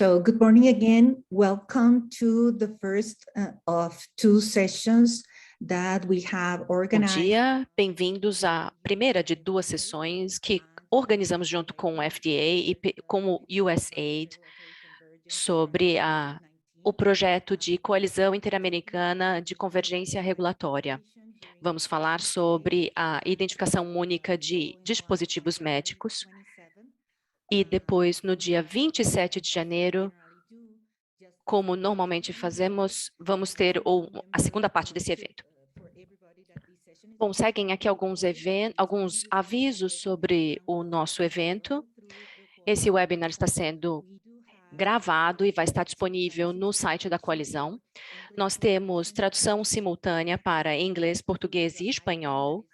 So good morning again. Welcome to the first of two sessions that we have organized. Bom dia, bem-vindos à primeira de duas sessões que organizamos junto com o FDA e com o USAID sobre o projeto de coalizão interamericana de convergência regulatória. Vamos falar sobre a identificação única de dispositivos médicos e depois, no dia 27 de janeiro, como normalmente fazemos, vamos ter a segunda parte desse evento. Bom, seguem aqui alguns avisos sobre o nosso evento. Esse webinar está sendo gravado e vai estar disponível no site da coalizão. Nós temos tradução simultânea para inglês, português e espanhol.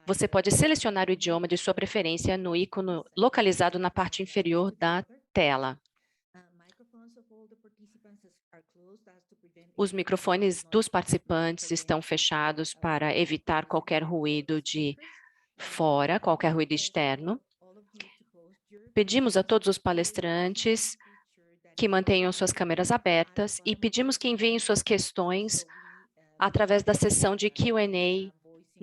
Você pode selecionar o idioma de sua preferência no ícone localizado na parte inferior da tela. Os microfones dos participantes estão fechados para evitar qualquer ruído de fora, qualquer ruído externo. Pedimos a todos os palestrantes que mantenham suas câmeras abertas e pedimos que enviem suas questões através da seção de Q&A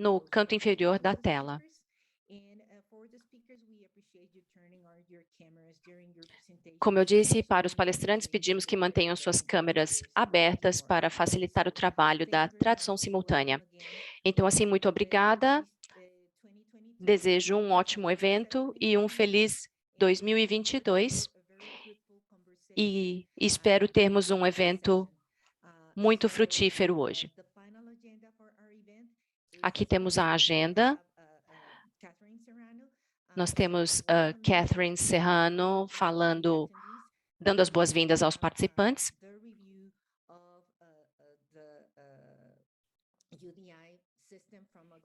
no canto inferior da tela. Como eu disse, para os palestrantes, pedimos que mantenham suas câmeras abertas para facilitar o trabalho da tradução simultânea. Então, assim, muito obrigada. Desejo um ótimo evento e um feliz 2022. E espero termos um evento muito frutífero hoje. Aqui temos a agenda. Nós temos a Catherine Serrano dando as boas-vindas aos participantes.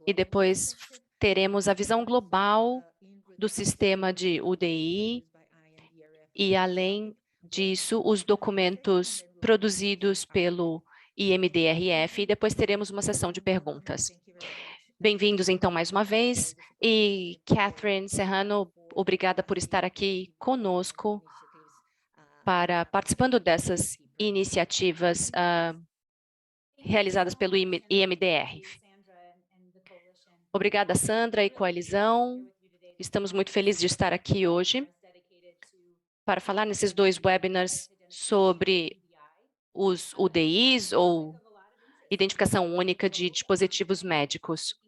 E depois teremos a visão global do sistema de UDI e, além disso, os documentos produzidos pelo IMDRF, e depois teremos uma sessão de perguntas. Bem-vindos, então, mais uma vez. E, Catherine Serrano, obrigada por estar aqui conosco participando dessas iniciativas realizadas pelo IMDRF. Obrigada, Sandra e coalizão. Estamos muito felizes de estar aqui hoje para falar nesses dois webinars sobre os UDIs, ou Identificação Única de Dispositivos Médicos.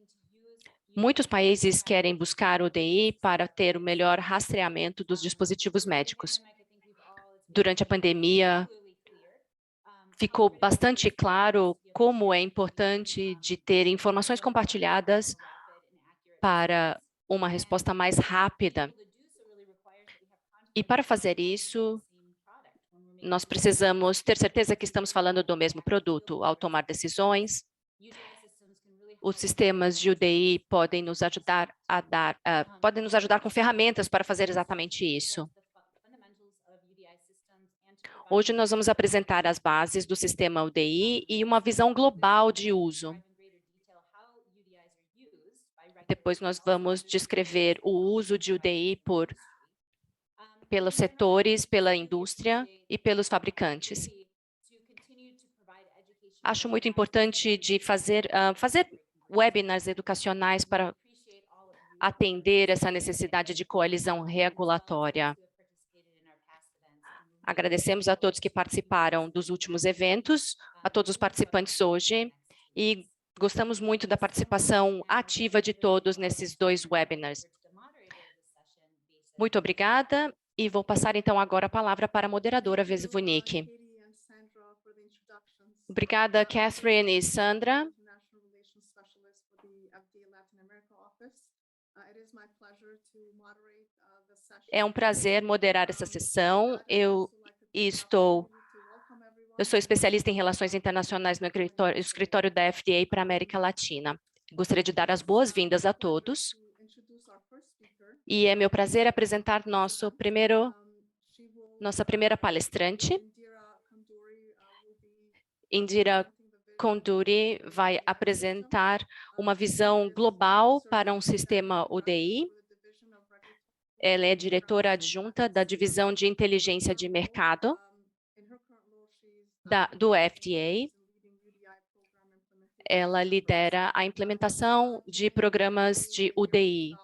Muitos países querem buscar o UDI para ter o melhor rastreamento dos dispositivos médicos. Durante a pandemia, ficou bastante claro como é importante de ter informações compartilhadas para uma resposta mais rápida. E para fazer isso, nós precisamos ter certeza que estamos falando do mesmo produto. Ao tomar decisões, os sistemas de UDI podem nos ajudar com ferramentas para fazer exatamente isso. Hoje nós vamos apresentar as bases do sistema UDI e uma visão global de uso. Depois nós vamos descrever o uso de UDI pelos setores, pela indústria e pelos fabricantes. Acho muito importante de fazer webinars educacionais para atender essa necessidade de coalizão regulatória. Agradecemos a todos que participaram dos últimos eventos, a todos os participantes hoje, e gostamos muito da participação ativa de todos nesses dois webinars. Muito obrigada, e vou passar então agora a palavra para a moderadora Vesvonique. Obrigada, Catherine e Sandra. É um prazer moderar essa sessão. Eu sou especialista em relações internacionais no escritório da FDA para a América Latina. Gostaria de dar as boas-vindas a todos. E é meu prazer apresentar nossa primeira palestrante. Indira Konduri vai apresentar uma visão global para um sistema UDI. Ela é diretora adjunta da Divisão de Inteligência de Mercado do FDA. Ela lidera a implementação de programas de UDI.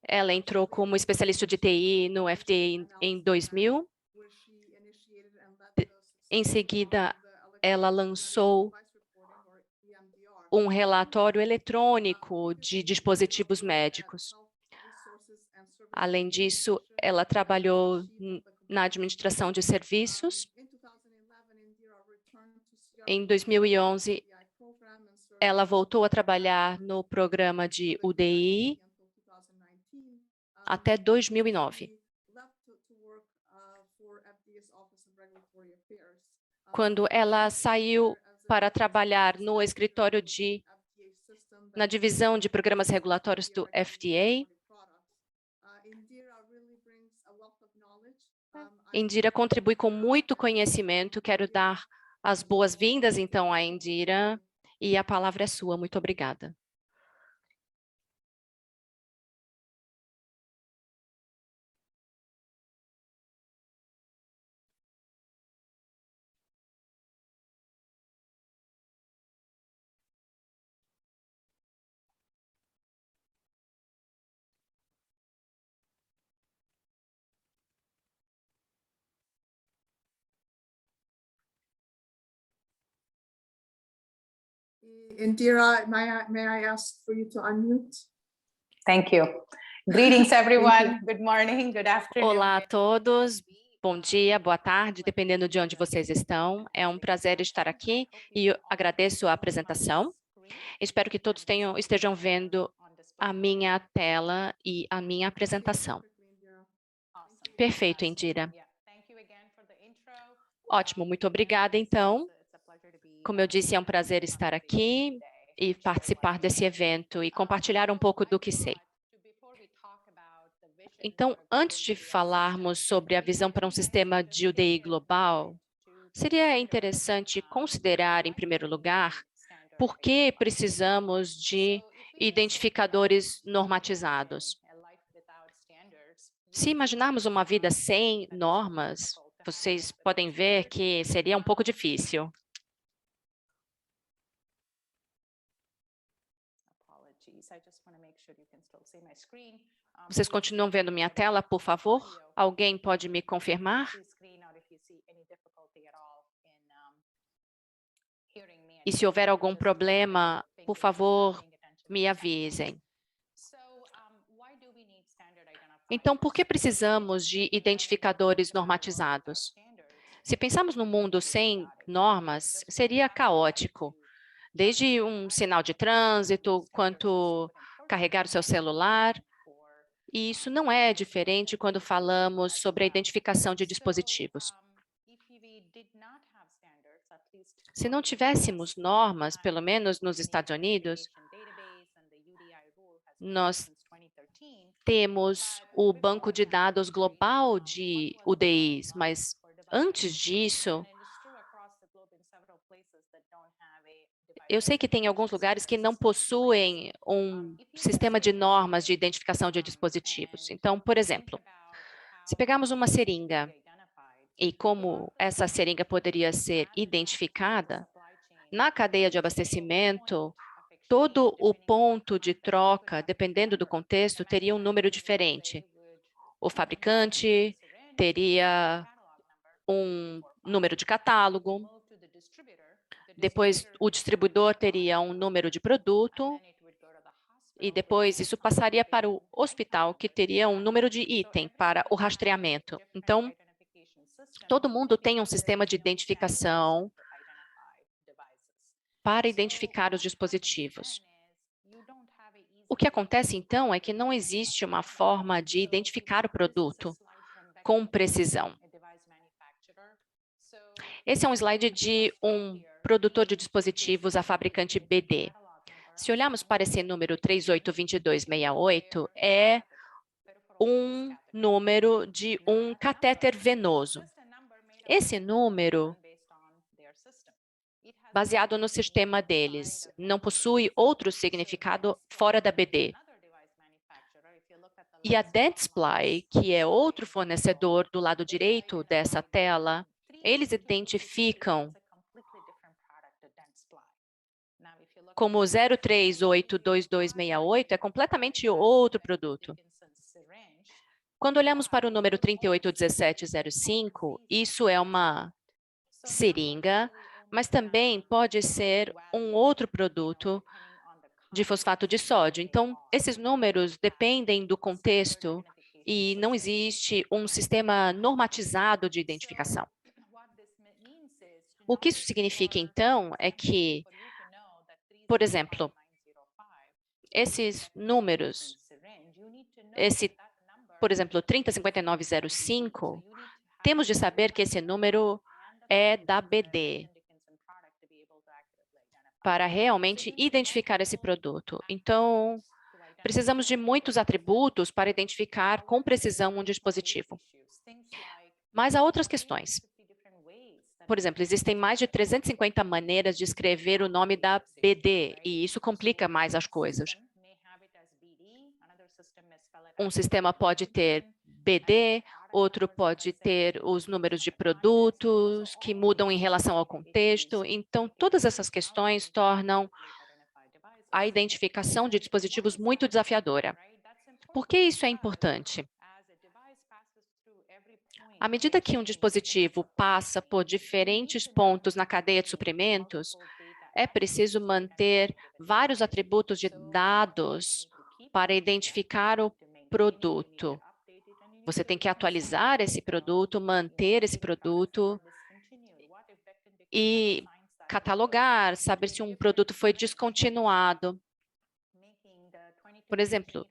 Ela entrou como especialista de TI no FDA em 2000. Em seguida, ela lançou um relatório eletrônico de dispositivos médicos. Além disso, ela trabalhou na administração de serviços. Em 2011, ela voltou a trabalhar no programa de UDI até 2009. Quando ela saiu para trabalhar no escritório na divisão de programas regulatórios do FDA, Indira contribui com muito conhecimento. Quero dar as boas-vindas, então, à Indira, e a palavra é sua. Muito obrigada. Indira, may I ask for you to unmute? Thank you. Greetings, everyone. Good morning, good afternoon. Olá a todos. Bom dia, boa tarde, dependendo de onde vocês estão. É um prazer estar aqui e eu agradeço a apresentação. Espero que todos estejam vendo a minha tela e a minha apresentação. Perfeito, Indira. Ótimo, muito obrigada, então. Como eu disse, é um prazer estar aqui e participar desse evento e compartilhar um pouco do que sei. Então, antes de falarmos sobre a visão para um sistema de UDI global, seria interessante considerar, em primeiro lugar, por que precisamos de identificadores normatizados. Se imaginarmos uma vida sem normas, vocês podem ver que seria um pouco difícil. Vocês continuam vendo minha tela, por favor? Alguém pode me confirmar? E se houver algum problema, por favor, me avisem. Então, por que precisamos de identificadores normatizados? Se pensarmos num mundo sem normas, seria caótico. Desde um sinal de trânsito, quanto carregar o seu celular. E isso não é diferente quando falamos sobre a identificação de dispositivos. Se não tivéssemos normas, pelo menos nos Estados Unidos, nós temos o banco de dados global de UDIs, mas antes disso, eu sei que tem alguns lugares que não possuem um sistema de normas de identificação de dispositivos. Então, por exemplo, se pegarmos uma seringa e como essa seringa poderia ser identificada, na cadeia de abastecimento, todo o ponto de troca, dependendo do contexto, teria um número diferente. O fabricante teria um número de catálogo, depois o distribuidor teria um número de produto, e depois isso passaria para o hospital, que teria um número de item para o rastreamento. Então, todo mundo tem um sistema de identificação para identificar os dispositivos. O que acontece, então, é que não existe uma forma de identificar o produto com precisão. Esse é um slide de um produtor de dispositivos, a fabricante BD. Se olharmos para esse número 382268, é um número de um catéter venoso. Esse número, baseado no sistema deles, não possui outro significado fora da BD. E a Dentsply, que é outro fornecedor do lado direito dessa tela, eles identificam como 0382268 é completamente outro produto. Quando olhamos para o número 381705, isso é uma seringa, mas também pode ser um outro produto de fosfato de sódio. Então, esses números dependem do contexto e não existe um sistema normatizado de identificação. O que isso significa, então, é que, por exemplo, esses números, por exemplo, 305905, temos de saber que esse número é da BD, para realmente identificar esse produto. Então, precisamos de muitos atributos para identificar com precisão um dispositivo. Mas há outras questões. Por exemplo, existem mais de 350 maneiras de escrever o nome da BD, e isso complica mais as coisas. Um sistema pode ter BD, outro pode ter os números de produtos que mudam em relação ao contexto. Então, todas essas questões tornam a identificação de dispositivos muito desafiadora. Por que isso é importante? À medida que um dispositivo passa por diferentes pontos na cadeia de suprimentos, é preciso manter vários atributos de dados para identificar o produto. Você tem que atualizar esse produto, manter esse produto e catalogar, saber se um produto foi descontinuado. Por exemplo,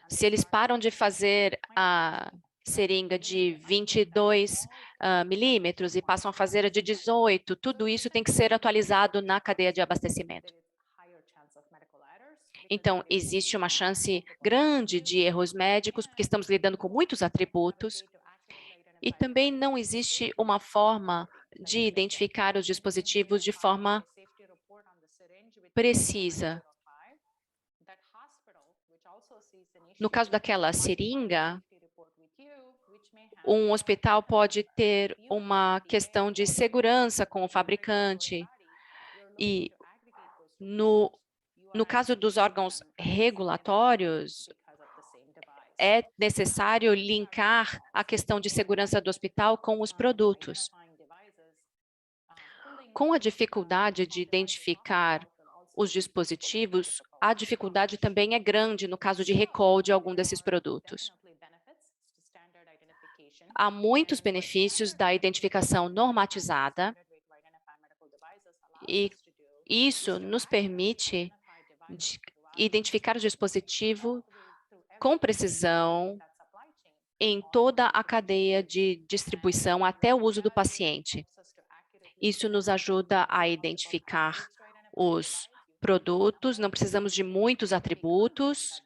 se eles param de fazer a seringa de 22 milímetros e passam a fazer a de 18, tudo isso tem que ser atualizado na cadeia de abastecimento. Então, existe uma chance grande de erros médicos, porque estamos lidando com muitos atributos, e também não existe uma forma de identificar os dispositivos de forma precisa. No caso daquela seringa, um hospital pode ter uma questão de segurança com o fabricante. E no caso dos órgãos regulatórios, é necessário linkar a questão de segurança do hospital com os produtos. Com a dificuldade de identificar os dispositivos, a dificuldade também é grande no caso de recall de algum desses produtos. Há muitos benefícios da identificação normatizada e isso nos permite identificar o dispositivo com precisão em toda a cadeia de distribuição até o uso do paciente. Isso nos ajuda a identificar os produtos, não precisamos de muitos atributos,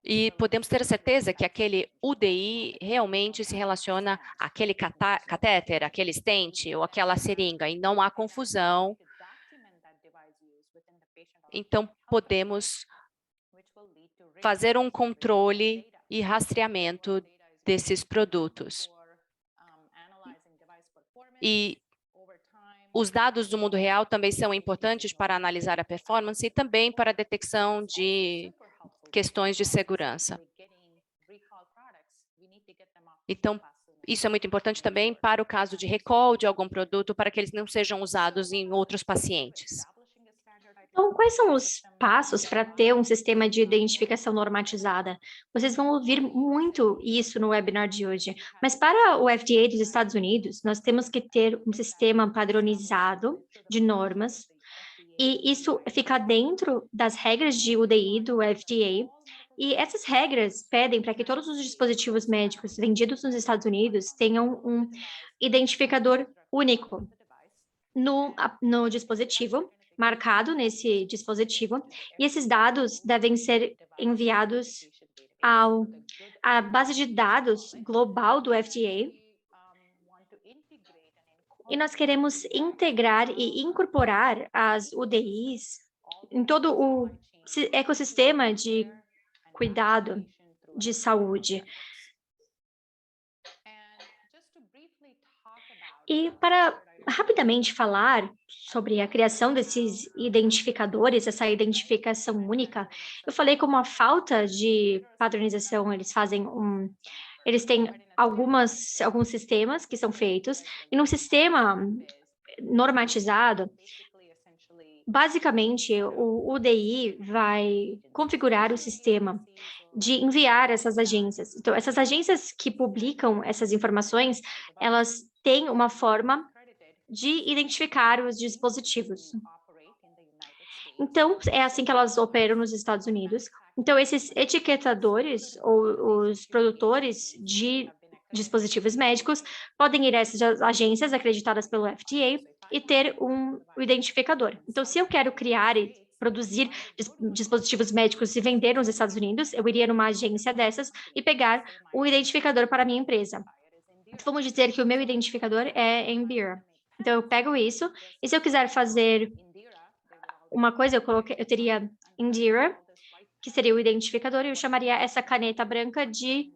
e podemos ter a certeza que aquele UDI realmente se relaciona àquele catéter, aquele stent ou aquela seringa, e não há confusão. Então, podemos fazer um controle e rastreamento desses produtos. E os dados do mundo real também são importantes para analisar a performance e também para a detecção de questões de segurança. Então, isso é muito importante também para o caso de recall de algum produto, para que eles não sejam usados em outros pacientes. Então, quais são os passos para ter um sistema de identificação normatizada? Vocês vão ouvir muito isso no webinar de hoje, mas para o FDA dos Estados Unidos, nós temos que ter um sistema padronizado de normas, e isso fica dentro das regras de UDI do FDA, e essas regras pedem para que todos os dispositivos médicos vendidos nos Estados Unidos tenham um identificador único no dispositivo, marcado nesse dispositivo, e esses dados devem ser enviados à base de dados global do FDA. E nós queremos integrar e incorporar as UDIs em todo o ecossistema de cuidado de saúde. E para rapidamente falar sobre a criação desses identificadores, essa identificação única, eu falei como a falta de padronização, eles têm alguns sistemas que são feitos, e no sistema normatizado, basicamente, o UDI vai configurar o sistema de enviar essas agências. Então, essas agências que publicam essas informações, elas têm uma forma de identificar os dispositivos. Então, é assim que elas operam nos Estados Unidos. Então, esses etiquetadores ou os produtores de dispositivos médicos podem ir a essas agências acreditadas pelo FDA e ter um identificador. Então, se eu quero criar e produzir dispositivos médicos e vender nos Estados Unidos, eu iria numa agência dessas e pegar o identificador para a minha empresa. Então, vamos dizer que o meu identificador é Indira. Então, eu pego isso, e se eu quiser fazer uma coisa, eu teria Indira, que seria o identificador, e eu chamaria essa caneta branca de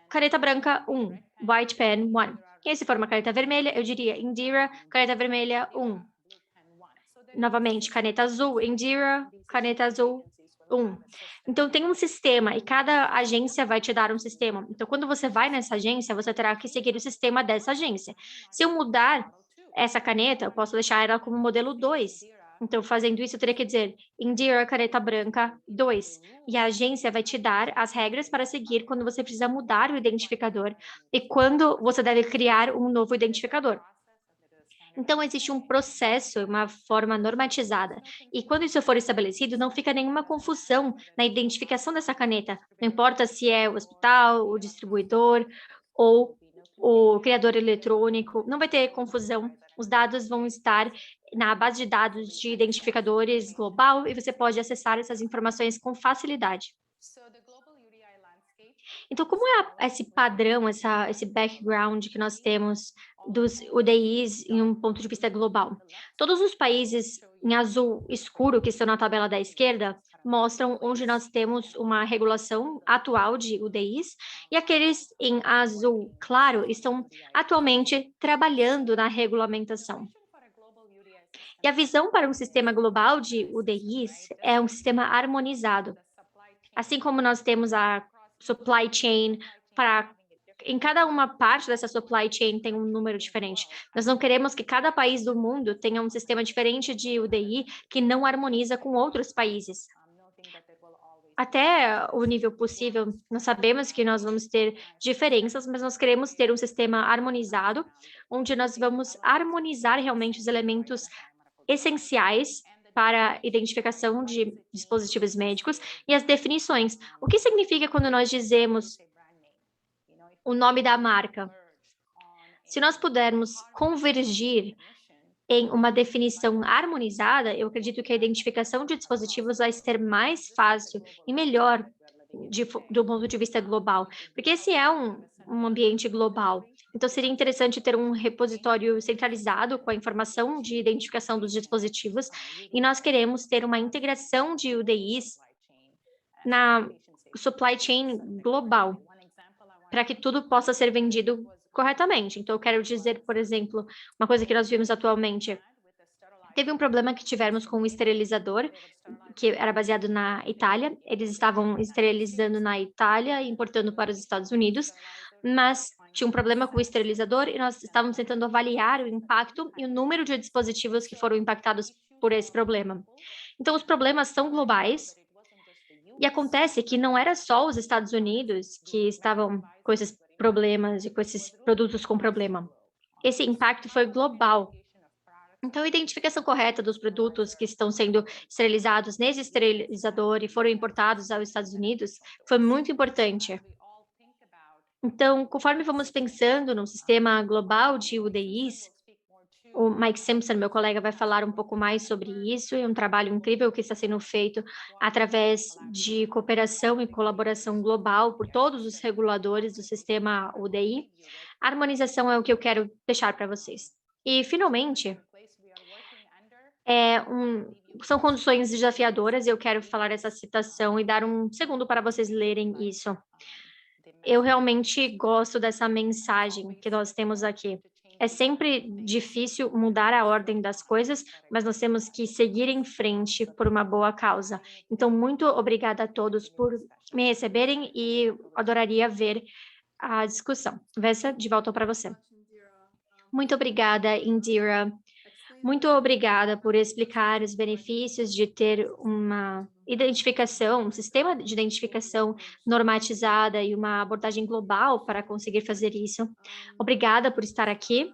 caneta branca 1, White Pen 1. E se for uma caneta vermelha, eu diria Indira, caneta vermelha 1. Novamente, caneta azul, Indira, caneta azul 1. Então, tem um sistema e cada agência vai te dar um sistema. Então, quando você vai nessa agência, você terá que seguir o sistema dessa agência. Se eu mudar essa caneta, eu posso deixar ela como modelo 2. Então, fazendo isso, eu teria que dizer Indira, caneta branca 2. E a agência vai te dar as regras para seguir quando você precisa mudar o identificador e quando você deve criar um novo identificador. Então, existe um processo, uma forma normatizada. E quando isso for estabelecido, não fica nenhuma confusão na identificação dessa caneta. Não importa se é o hospital, o distribuidor ou o criador eletrônico, não vai ter confusão. Os dados vão estar na base de dados de identificadores global e você pode acessar essas informações com facilidade. Então, como é esse padrão, esse background que nós temos dos UDIs em um ponto de vista global? Todos os países em azul escuro que estão na tabela da esquerda mostram onde nós temos uma regulação atual de UDIs, e aqueles em azul claro estão atualmente trabalhando na regulamentação. E a visão para um sistema global de UDIs é um sistema harmonizado. Assim como nós temos a supply chain, em cada uma parte dessa supply chain tem um número diferente. Nós não queremos que cada país do mundo tenha um sistema diferente de UDI que não harmoniza com outros países. Até o nível possível, nós sabemos que nós vamos ter diferenças, mas nós queremos ter um sistema harmonizado, onde nós vamos harmonizar realmente os elementos essenciais para a identificação de dispositivos médicos e as definições. O que significa quando nós dizemos o nome da marca? Se nós pudermos convergir em uma definição harmonizada, eu acredito que a identificação de dispositivos vai ser mais fácil e melhor do ponto de vista global, porque esse é um ambiente global. Então, seria interessante ter um repositório centralizado com a informação de identificação dos dispositivos, e nós queremos ter uma integração de UDIs na supply chain global, para que tudo possa ser vendido corretamente. Então, eu quero dizer, por exemplo, uma coisa que nós vimos atualmente. Teve um problema que tivemos com o esterilizador, que era baseado na Itália. Eles estavam esterilizando na Itália e importando para os Estados Unidos, mas tinha um problema com o esterilizador e nós estávamos tentando avaliar o impacto e o número de dispositivos que foram impactados por esse problema. Então, os problemas são globais, e acontece que não era só os Estados Unidos que estavam com esses problemas e com esses produtos com problema. Esse impacto foi global. Então, a identificação correta dos produtos que estão sendo esterilizados nesse esterilizador e foram importados aos Estados Unidos foi muito importante. Então, conforme vamos pensando no sistema global de UDIs, o Mike Simpson, meu colega, vai falar um pouco mais sobre isso. É um trabalho incrível que está sendo feito através de cooperação e colaboração global por todos os reguladores do sistema UDI. A harmonização é o que eu quero deixar para vocês. E, finalmente, São condições desafiadoras, e eu quero falar essa citação e dar um segundo para vocês lerem isso. Eu realmente gosto dessa mensagem que nós temos aqui. É sempre difícil mudar a ordem das coisas, mas nós temos que seguir em frente por uma boa causa. Então, muito obrigada a todos por me receberem e adoraria ver a discussão. Vessa, de volta para você. Muito obrigada, Indira. Muito obrigada por explicar os benefícios de ter uma identificação, um sistema de identificação normatizada e uma abordagem global para conseguir fazer isso. Obrigada por estar aqui.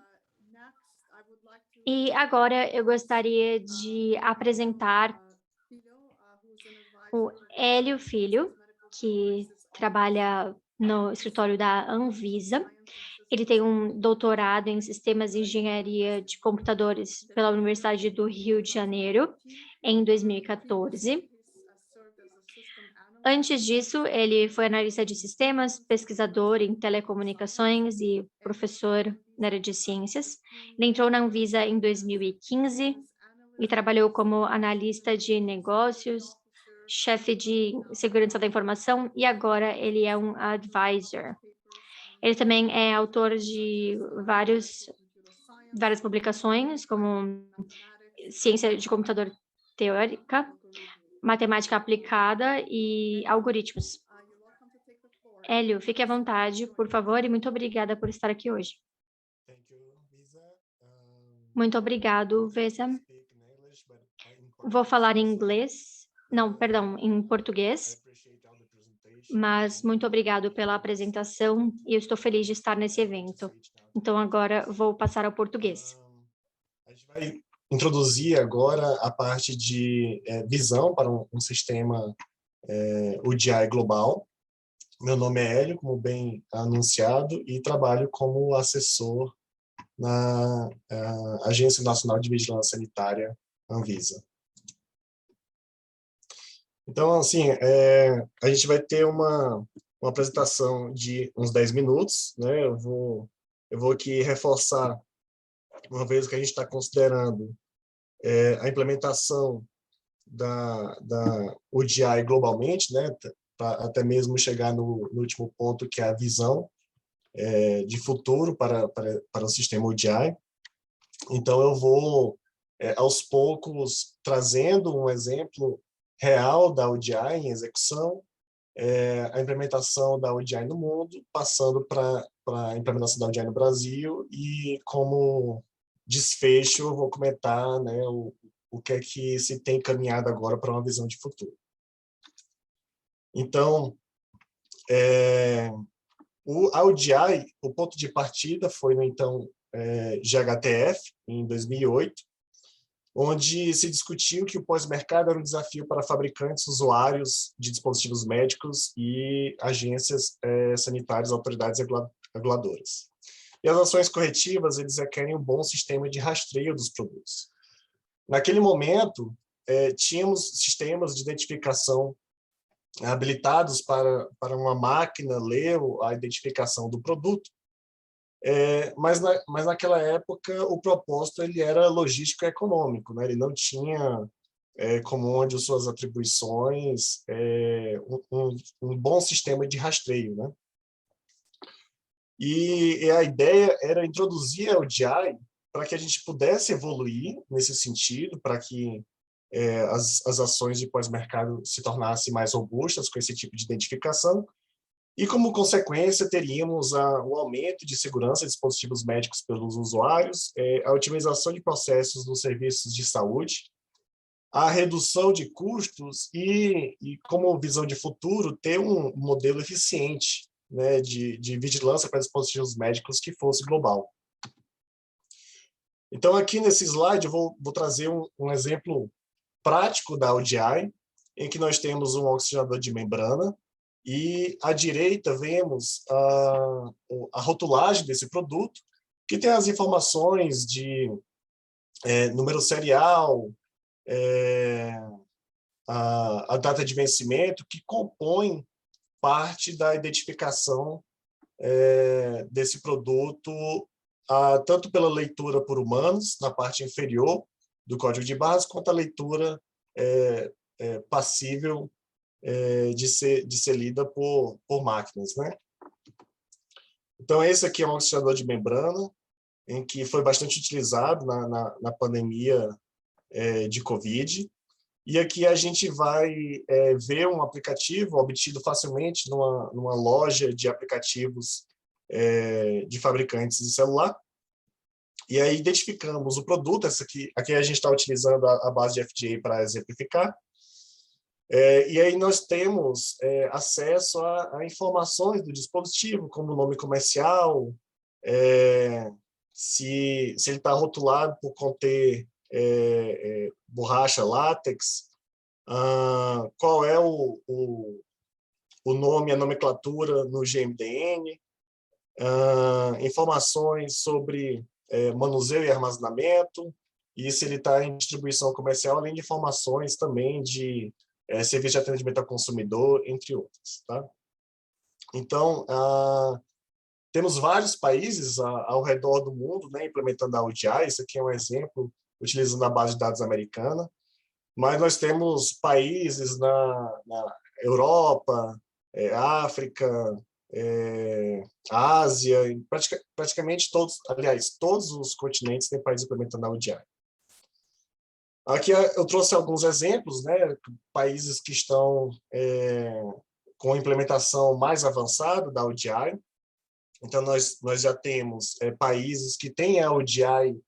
E agora eu gostaria de apresentar o Hélio Filho, que trabalha no escritório da Anvisa. Ele tem um doutorado em sistemas de engenharia de computadores pela Universidade do Rio de Janeiro, em 2014. Antes disso, ele foi analista de sistemas, pesquisador em telecomunicações e professor na área de ciências. Ele entrou na Anvisa em 2015 e trabalhou como analista de negócios, chefe de segurança da informação, e agora ele é um advisor. Ele também é autor de várias publicações, como ciência de computador teórica, matemática aplicada e algoritmos. Hélio, fique à vontade, por favor, e muito obrigada por estar aqui hoje. Muito obrigado, Vesa. Vou falar em inglês, não, perdão, em português. Mas muito obrigado pela apresentação e eu estou feliz de estar nesse evento. Então, agora vou passar ao português. A gente vai introduzir agora a parte de visão para um sistema ODI global. Meu nome é Hélio, como bem anunciado, e trabalho como assessor na Agência Nacional de Vigilância Sanitária, Anvisa. Então, assim, a gente vai ter uma apresentação de uns 10 minutos, né? Eu vou aqui reforçar, uma vez que a gente está considerando a implementação da ODI globalmente, né? Até mesmo chegar no último ponto, que é a visão de futuro para o sistema ODI. Então, eu vou, aos poucos, trazendo um exemplo real da ODI em execução, a implementação da ODI no mundo, passando para a implementação da ODI no Brasil, e como desfecho eu vou comentar, né, o que é que se tem caminhado agora para uma visão de futuro. Então, a ODI, o ponto de partida foi no então GHTF, em 2008, onde se discutiu que o pós-mercado era um desafio para fabricantes, usuários de dispositivos médicos e agências sanitárias, autoridades reguladoras. E as ações corretivas, eles requerem um bom sistema de rastreio dos produtos. Naquele momento, tínhamos sistemas de identificação habilitados para uma máquina ler a identificação do produto, mas naquela época o propósito ele era logístico e econômico, né? Ele não tinha como uma de suas atribuições um bom sistema de rastreio, né? E a ideia era introduzir a ODI para que a gente pudesse evoluir nesse sentido, para que as ações de pós-mercado se tornassem mais robustas com esse tipo de identificação. E, como consequência, teríamos o aumento de segurança de dispositivos médicos pelos usuários, a otimização de processos nos serviços de saúde, a redução de custos e como visão de futuro, ter um modelo eficiente, né, de vigilância para dispositivos médicos que fosse global. Então, aqui nesse slide, eu vou trazer um exemplo prático da ODI, em que nós temos um oxigenador de membrana, e à direita vemos a rotulagem desse produto, que tem as informações de número serial, a data de vencimento, que compõem parte da identificação desse produto, tanto pela leitura por humanos, na parte inferior, do código de barras, quanto a leitura passível de ser lida por máquinas, né? Então, esse aqui é um oxidador de membrana, em que foi bastante utilizado na pandemia de Covid. E aqui a gente vai ver um aplicativo obtido facilmente numa loja de aplicativos de fabricantes de celular. E aí identificamos o produto, aqui a gente está utilizando a base de FDA para exemplificar. E aí nós temos acesso a informações do dispositivo, como o nome comercial, se ele está rotulado por conter borracha látex, qual é o nome, a nomenclatura no GMDN, informações sobre manuseio e armazenamento, e se ele está em distribuição comercial, além de informações também de serviço de atendimento ao consumidor, entre outros. Tá? Então, temos vários países ao redor do mundo, né, implementando a ODI. Isso aqui é um exemplo, utilizando a base de dados americana. Mas nós temos países na Europa, África, Ásia, praticamente todos, aliás, todos os continentes têm países implementando a ODI. Aqui eu trouxe alguns exemplos, né, países que estão com implementação mais avançada da ODI. Então, nós já temos países que têm a ODI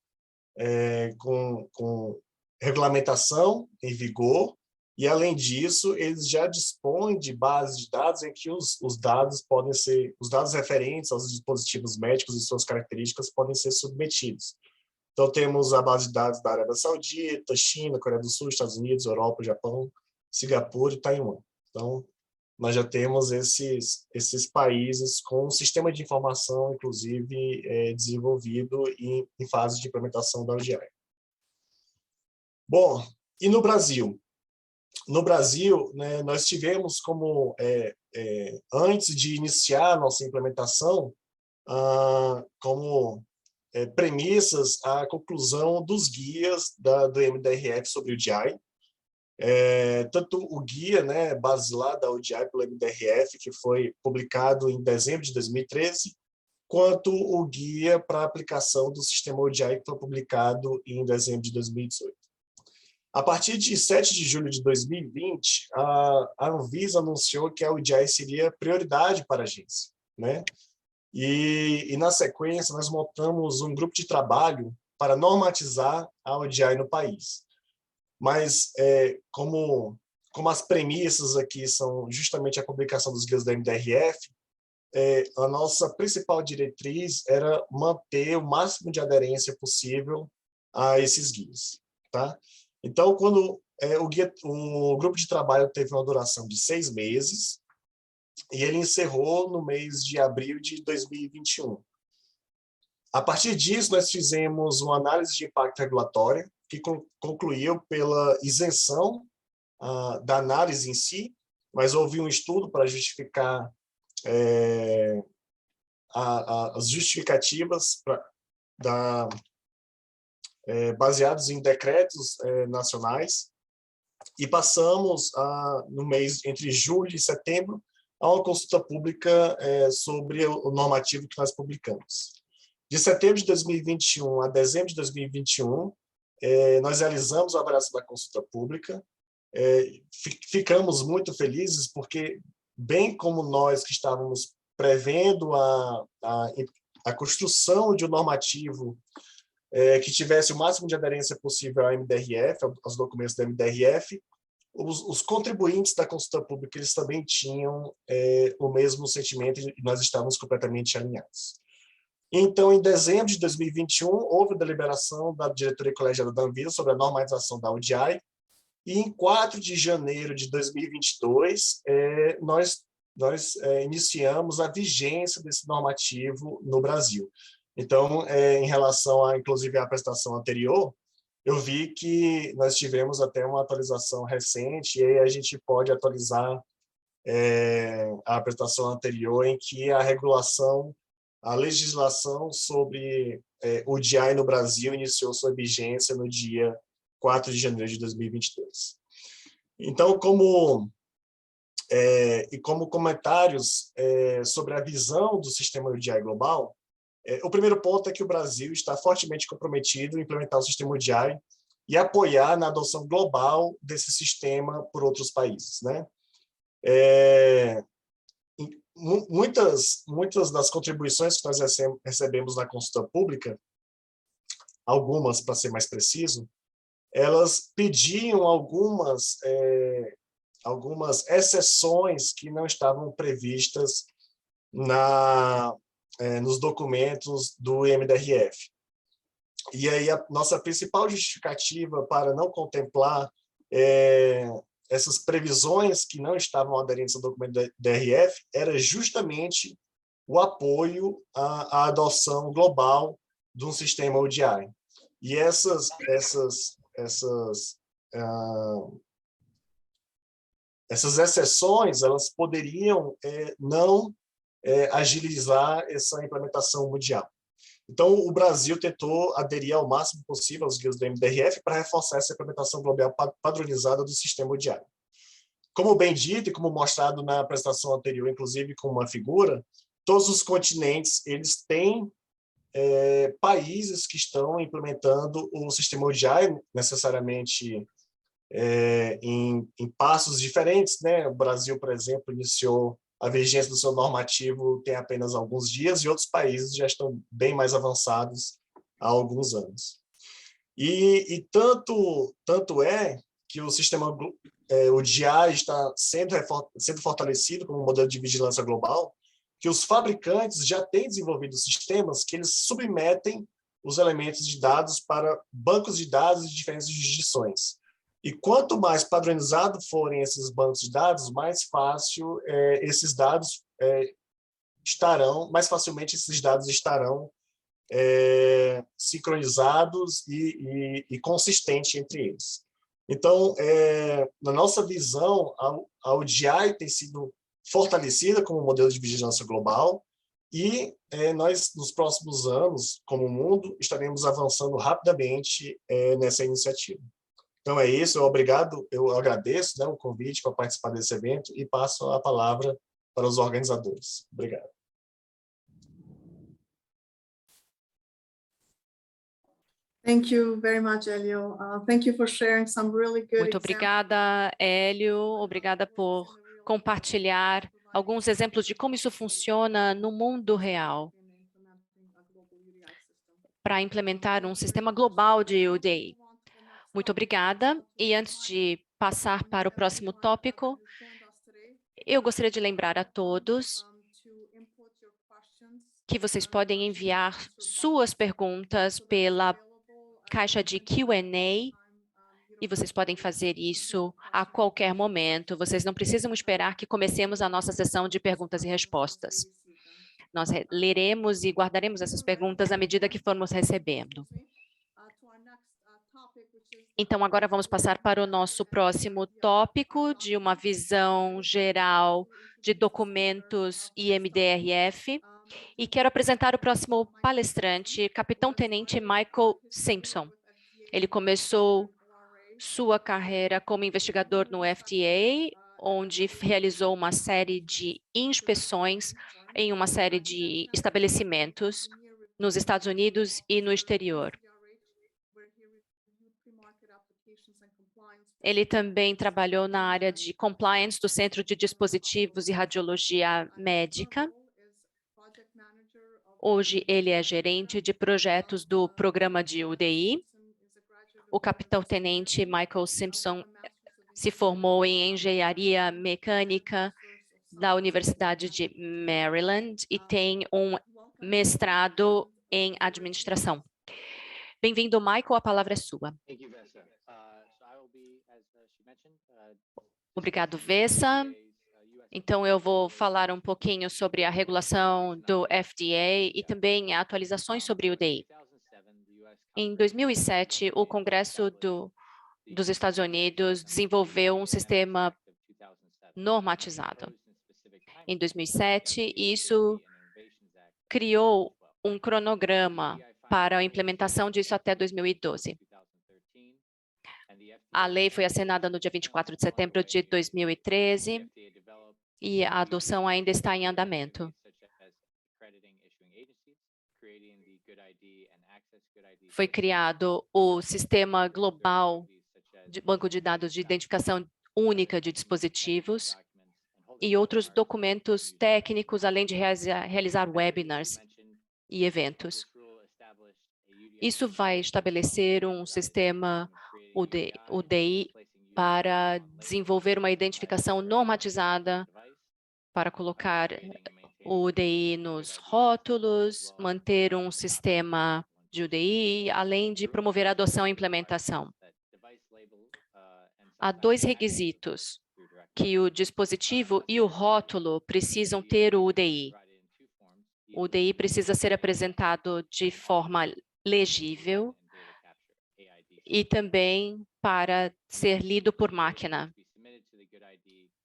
com regulamentação em vigor, e, além disso, eles já dispõem de bases de dados em que os dados podem ser, os dados referentes aos dispositivos médicos e suas características podem ser submetidos. Então, temos a base de dados da Arábia Saudita, China, Coreia do Sul, Estados Unidos, Europa, Japão, Singapura e Taiwan. Então, nós já temos esses países com um sistema de informação, inclusive, desenvolvido em fase de implementação da ODI. Bom, e no Brasil? No Brasil, né, nós tivemos como, antes de iniciar a nossa implementação, como premissas a conclusão dos guias do MDRF sobre o ODI. Tanto o guia, né, basilar da ODI pelo MDRF, que foi publicado em dezembro de 2013, quanto o guia para a aplicação do sistema ODI, que foi publicado em dezembro de 2018. A partir de 7 de julho de 2020, a Anvisa anunciou que a ODI seria prioridade para a agência, né? E na sequência, nós montamos um grupo de trabalho para normatizar a ODI no país. Mas, como as premissas aqui são justamente a publicação dos guias da MDRF, a nossa principal diretriz era manter o máximo de aderência possível a esses guias. Tá? Então, quando o grupo de trabalho teve uma duração de 6 meses, e ele encerrou no mês de abril de 2021. A partir disso, nós fizemos uma análise de impacto regulatório, que concluiu pela isenção da análise em si, mas houve um estudo para justificar as justificativas baseados em decretos nacionais, e passamos no mês entre julho e setembro a uma consulta pública sobre o normativo que nós publicamos. De setembro de 2021 a dezembro de 2021, nós realizamos a avaliação da consulta pública. Ficamos muito felizes porque, bem como nós que estávamos prevendo a construção de um normativo que tivesse o máximo de aderência possível ao MDRF, aos documentos do MDRF, os contribuintes da consulta pública eles também tinham o mesmo sentimento e nós estávamos completamente alinhados. Então, em dezembro de 2021, houve a deliberação da diretoria colegiada da Anvisa sobre a normalização da ODI, e em 4 de janeiro de 2022, nós iniciamos a vigência desse normativo no Brasil. Então, em relação, inclusive, à apresentação anterior, eu vi que nós tivemos até uma atualização recente, e aí a gente pode atualizar a apresentação anterior, em que a legislação sobre ODI no Brasil iniciou sua vigência no dia 4 de janeiro de 2022. Então, como comentários sobre a visão do sistema ODI global, o primeiro ponto é que o Brasil está fortemente comprometido em implementar o sistema ODI e apoiar na adoção global desse sistema por outros países, né? Muitas das contribuições que nós recebemos na consulta pública, algumas, para ser mais preciso, elas pediam algumas exceções que não estavam previstas nos documentos do MDRF. E aí a nossa principal justificativa para não contemplar essas previsões que não estavam aderentes ao documento do DRF era justamente o apoio à adoção global de um sistema ODI. E essas exceções, elas poderiam não agilizar essa implementação mundial. Então, o Brasil tentou aderir ao máximo possível aos guias do MDRF para reforçar essa implementação global padronizada do sistema ODI. Como bem dito e como mostrado na apresentação anterior, inclusive com uma figura, todos os continentes eles têm países que estão implementando o sistema ODI, necessariamente em passos diferentes, né? O Brasil, por exemplo, iniciou a vigência do seu normativo tem apenas alguns dias e outros países já estão bem mais avançados há alguns anos. E tanto é que o sistema ODI está sendo fortalecido como modelo de vigilância global, que os fabricantes já têm desenvolvido sistemas que eles submetem os elementos de dados para bancos de dados de diferentes jurisdições. E quanto mais padronizado forem esses bancos de dados, mais fácil esses dados mais facilmente esses dados estarão sincronizados e consistentes entre eles. Então, na nossa visão, a ODI tem sido fortalecida como modelo de vigilância global e nós, nos próximos anos, como mundo, estaremos avançando rapidamente nessa iniciativa. Então é isso, eu agradeço, né, o convite para participar desse evento e passo a palavra para os organizadores. Obrigado. Thank you very much, Elio. Thank you for sharing some really good Muito obrigada, Hélio. Obrigada por compartilhar alguns exemplos de como isso funciona no mundo real para implementar um sistema global de UDI. Muito obrigada. E antes de passar para o próximo tópico, eu gostaria de lembrar a todos que vocês podem enviar suas perguntas pela caixa de Q&A e vocês podem fazer isso a qualquer momento. Vocês não precisam esperar que comecemos a nossa sessão de perguntas e respostas. Nós leremos e guardaremos essas perguntas à medida que formos recebendo. Então, agora vamos passar para o nosso próximo tópico de uma visão geral de documentos IMDRF. E quero apresentar o próximo palestrante, Capitão-Tenente Michael Simpson. Ele começou sua carreira como investigador no FDA, onde realizou uma série de inspeções em uma série de estabelecimentos nos Estados Unidos e no exterior. Ele também trabalhou na área de compliance do Centro de Dispositivos e Radiologia Médica. Hoje, ele é gerente de projetos do programa de UDI. O capitão-tenente Michael Simpson se formou em engenharia mecânica da Universidade de Maryland e tem um mestrado em administração. Bem-vindo, Michael, a palavra é sua. Obrigado, Vessa. Então, eu vou falar um pouquinho sobre a regulação do FDA e também atualizações sobre o UDI. Em 2007, o Congresso dos Estados Unidos desenvolveu um sistema normatizado. Em 2007, isso criou um cronograma para a implementação disso até 2012. A lei foi assinada no dia 24 de setembro de 2013 e a adoção ainda está em andamento. Foi criado o Sistema Global de Banco de Dados de Identificação Única de Dispositivos e outros documentos técnicos, além de realizar webinars e eventos. Isso vai estabelecer um sistema UDI para desenvolver uma identificação normatizada, para colocar o UDI nos rótulos, manter um sistema de UDI, além de promover a adoção e implementação. Há 2 requisitos que o dispositivo e o rótulo precisam ter o UDI. O UDI precisa ser apresentado de forma legível e também para ser lido por máquina.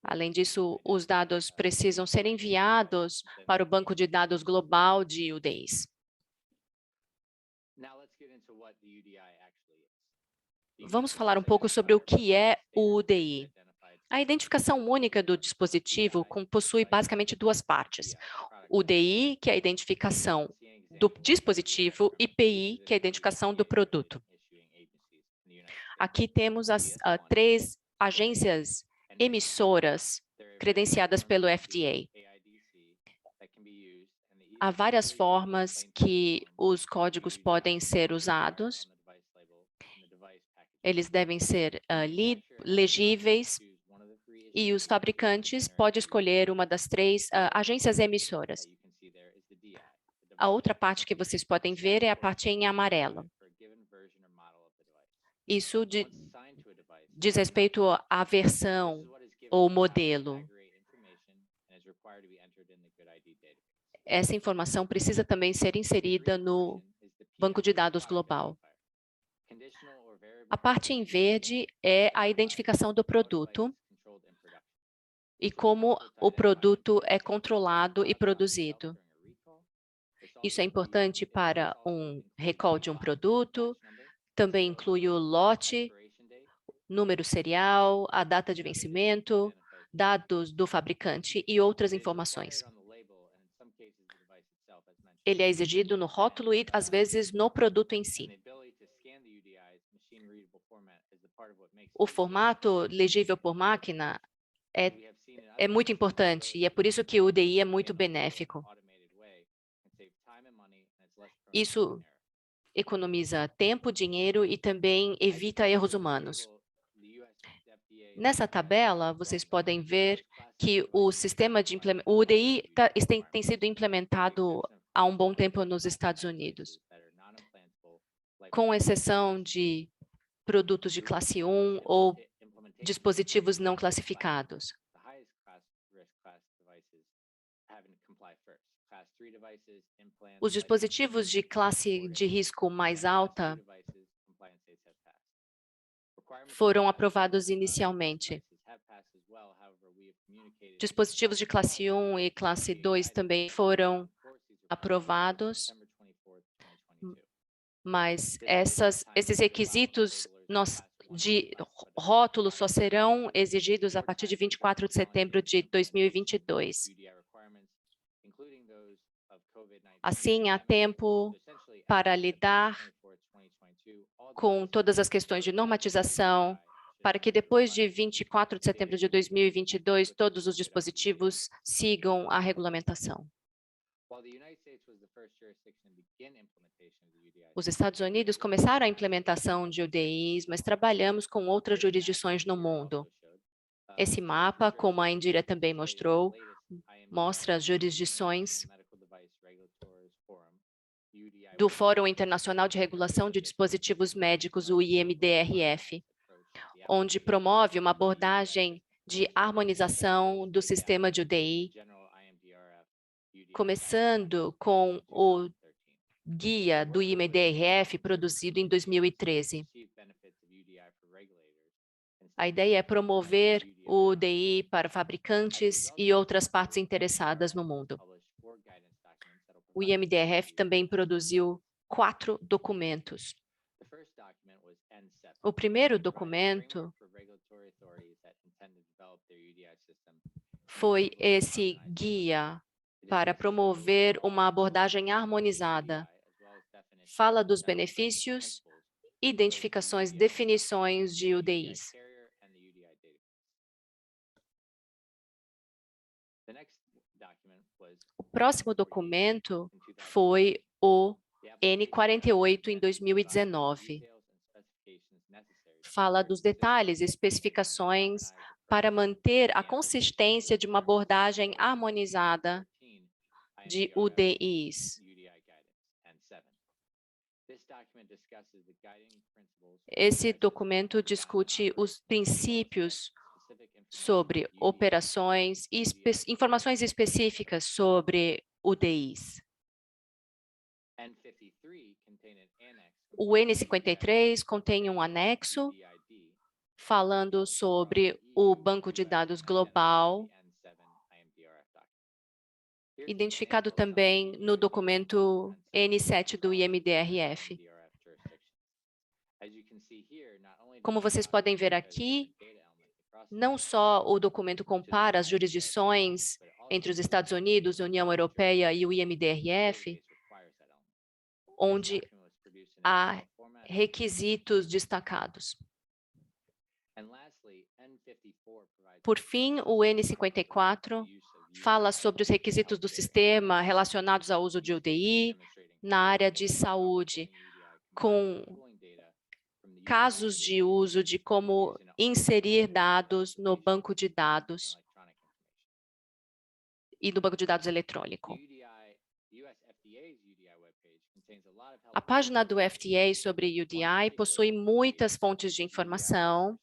Além disso, os dados precisam ser enviados para o banco de dados global de UDIs. Vamos falar um pouco sobre o que é o UDI. A identificação única do dispositivo possui basicamente 2 partes. UDI, que é a identificação do dispositivo, e PI, que é a identificação do produto. Aqui temos as 3 agências emissoras credenciadas pelo FDA. Há várias formas que os códigos podem ser usados. Eles devem ser legíveis e os fabricantes podem escolher uma das 3 agências emissoras. A outra parte que vocês podem ver é a parte em amarelo. Isso diz respeito à versão ou modelo. Essa informação precisa também ser inserida no banco de dados global. A parte em verde é a identificação do produto e como o produto é controlado e produzido. Isso é importante para um recall de um produto, também inclui o lote, número serial, a data de vencimento, dados do fabricante e outras informações. Ele é exigido no rótulo e, às vezes, no produto em si. O formato legível por máquina é muito importante e é por isso que o UDI é muito benéfico. Isso economiza tempo, dinheiro e também evita erros humanos. Nessa tabela, vocês podem ver que o sistema de o UDI tem sido implementado há um bom tempo nos Estados Unidos, com exceção de produtos de classe 1 ou dispositivos não classificados. Os dispositivos de classe de risco mais alta foram aprovados inicialmente. Dispositivos de classe 1 e classe 2 também foram aprovados, mas esses requisitos de rótulo só serão exigidos a partir de 24 de setembro de 2022. Assim, há tempo para lidar com todas as questões de normatização, para que depois de 24 de setembro de 2022, todos os dispositivos sigam a regulamentação. Os Estados Unidos começaram a implementação de UDIs, mas trabalhamos com outras jurisdições no mundo. Esse mapa, como a Indira também mostrou, mostra as jurisdições do Fórum Internacional de Regulação de Dispositivos Médicos, o IMDRF, onde promove uma abordagem de harmonização do sistema de UDI, começando com o guia do IMDRF produzido em 2013. A ideia é promover o UDI para fabricantes e outras partes interessadas no mundo. O IMDRF também produziu 4 documentos. O primeiro documento foi esse guia para promover uma abordagem harmonizada. Fala dos benefícios, identificações, definições de UDIs. O próximo documento foi o N48 em 2019. Fala dos detalhes e especificações para manter a consistência de uma abordagem harmonizada de UDIs. Esse documento discute os princípios sobre operações e informações específicas sobre UDIs. O N53 contém um anexo falando sobre o banco de dados global, identificado também no documento N7 do IMDRF. Como vocês podem ver aqui, não só o documento compara as jurisdições entre os Estados Unidos, a União Europeia e o IMDRF, onde há requisitos destacados. Por fim, o N54 fala sobre os requisitos do sistema relacionados ao uso de UDI na área de saúde, com casos de uso de como inserir dados no banco de dados e no banco de dados eletrônico. A página do FDA sobre UDI possui muitas fontes de informação,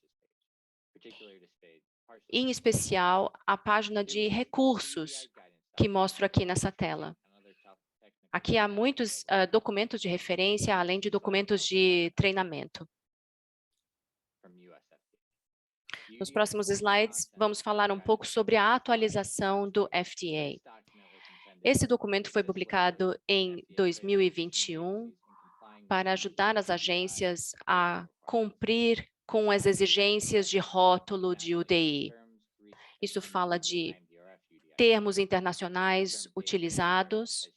em especial a página de recursos, que mostro aqui nessa tela. Aqui há muitos documentos de referência, além de documentos de treinamento. Nos próximos slides, vamos falar um pouco sobre a atualização do FDA. Esse documento foi publicado em 2021 para ajudar as agências a cumprir com as exigências de rótulo de UDI. Isso fala de termos internacionais utilizados,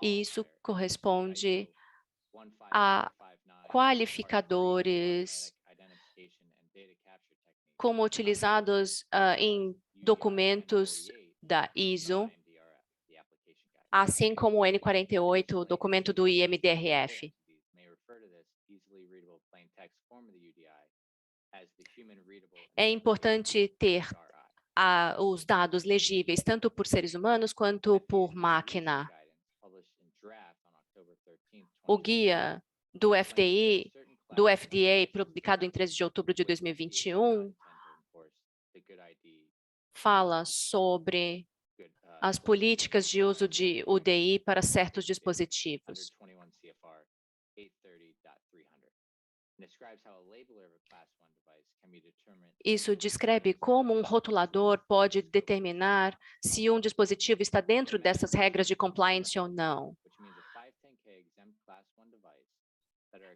e isso corresponde a qualificadores como utilizados em documentos da ISO, assim como o N48, o documento do IMDRF. É importante ter os dados legíveis, tanto por seres humanos quanto por máquina. O guia do FDA, publicado em 13 de outubro de 2021, fala sobre as políticas de uso de UDI para certos dispositivos. Isso descreve como um rotulador pode determinar se um dispositivo está dentro dessas regras de compliance ou não.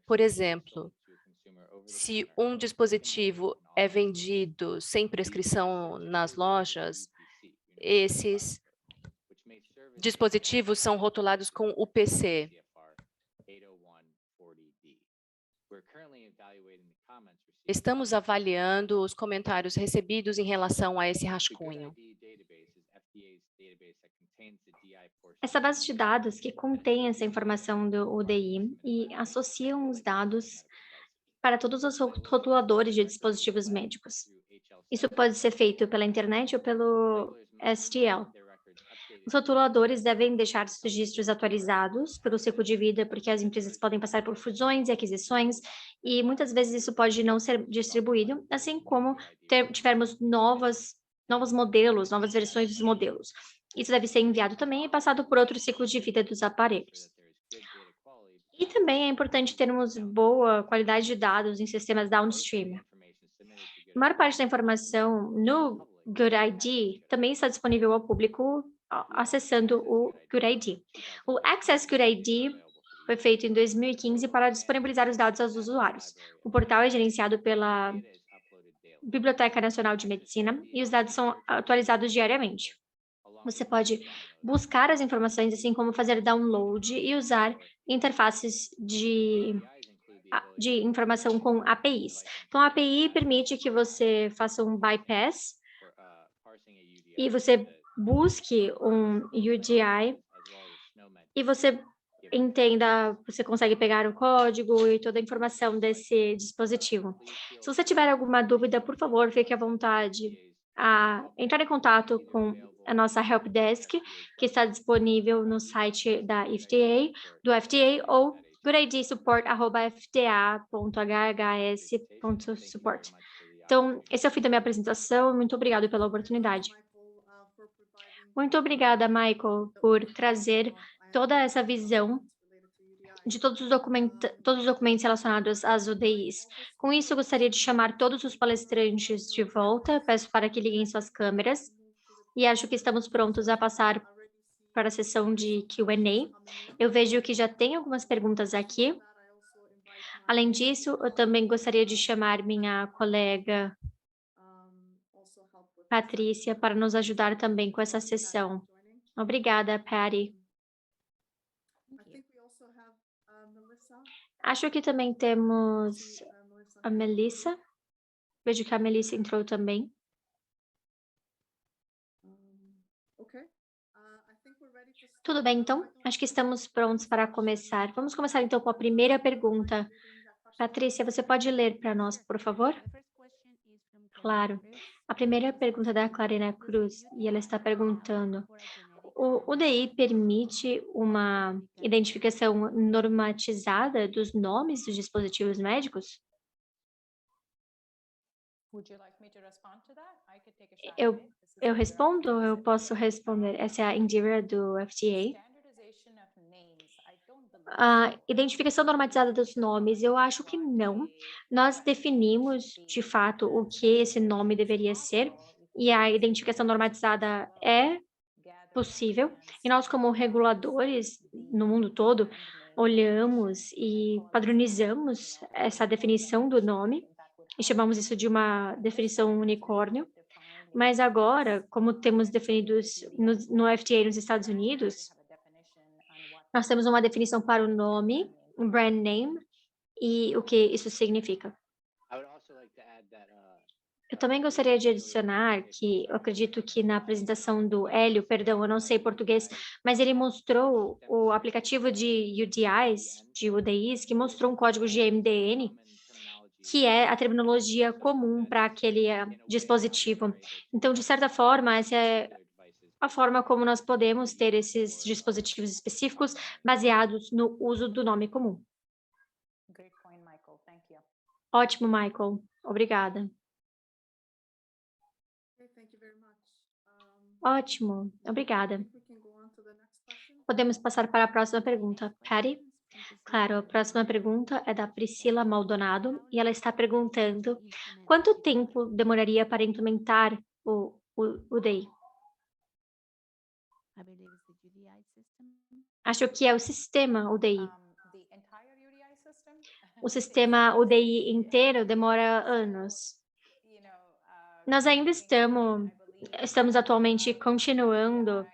Por exemplo, se um dispositivo é vendido sem prescrição nas lojas, esses dispositivos são rotulados com UPC. Estamos avaliando os comentários recebidos em relação a esse rascunho. Essa base de dados que contém essa informação do UDI e associam os dados para todos os rotuladores de dispositivos médicos. Isso pode ser feito pela internet ou pelo STL. Os rotuladores devem deixar os registros atualizados pelo ciclo de vida, porque as empresas podem passar por fusões e aquisições, e muitas vezes isso pode não ser distribuído, assim como tivermos novos modelos, novas versões dos modelos. Isso deve ser enviado também e passado por outro ciclo de vida dos aparelhos. E também é importante termos boa qualidade de dados em sistemas downstream. A maior parte da informação no Good ID também está disponível ao público acessando o Good ID. O Access Good ID foi feito em 2015 para disponibilizar os dados aos usuários. O portal é gerenciado pela Biblioteca Nacional de Medicina e os dados são atualizados diariamente. Você pode buscar as informações, assim como fazer download e usar interfaces de informação com APIs. Então, a API permite que você faça um bypass e você busque um UDI e você entenda, você consegue pegar o código e toda a informação desse dispositivo. Se você tiver alguma dúvida, por favor, fique à vontade a entrar em contato com a nossa Help Desk, que está disponível no site do FDA, ou goodidsupport@fda.hhs.support. Então, esse é o fim da minha apresentação. Muito obrigado pela oportunidade. Muito obrigada, Michael, por trazer toda essa visão de todos os documentos relacionados às UDIs. Com isso, eu gostaria de chamar todos os palestrantes de volta. Peço para que liguem suas câmeras. E acho que estamos prontos a passar para a sessão de Q&A. Eu vejo que já tem algumas perguntas aqui. Além disso, eu também gostaria de chamar minha colega Patrícia para nos ajudar também com essa sessão. Obrigada, Patty. Acho que também temos a Melissa. Vejo que a Melissa entrou também. Tudo bem, então? Acho que estamos prontos para começar. Vamos começar, então, com a primeira pergunta. Patrícia, você pode ler para nós, por favor? Claro. A primeira pergunta é da Clarina Cruz, e ela está perguntando: o UDI permite uma identificação normatizada dos nomes dos dispositivos médicos? Eu respondo ou eu posso responder? Essa é a Indira do FDA. A identificação normatizada dos nomes, eu acho que não. Nós definimos, de fato, o que esse nome deveria ser, e a identificação normatizada é possível. E nós, como reguladores no mundo todo, olhamos e padronizamos essa definição do nome, e chamamos isso de uma definição unicórnio. Mas agora, como temos definidos no FDA nos Estados Unidos, nós temos uma definição para o nome, um brand name, e o que isso significa. Eu também gostaria de adicionar que eu acredito que na apresentação do Hélio, perdão, eu não sei português, mas ele mostrou o aplicativo de UDIs, de UDIs, que mostrou um código de MDN, que é a terminologia comum para aquele dispositivo. Então, de certa forma, essa é a forma como nós podemos ter esses dispositivos específicos baseados no uso do nome comum. Ótimo, Michael. Obrigada. Ótimo. Obrigada. Podemos passar para a próxima pergunta. Patty? Claro, a próxima pergunta é da Priscila Maldonado e ela está perguntando: quanto tempo demoraria para implementar o UDI? Acho que é o sistema UDI. O sistema UDI inteiro demora anos. Nós ainda estamos atualmente continuando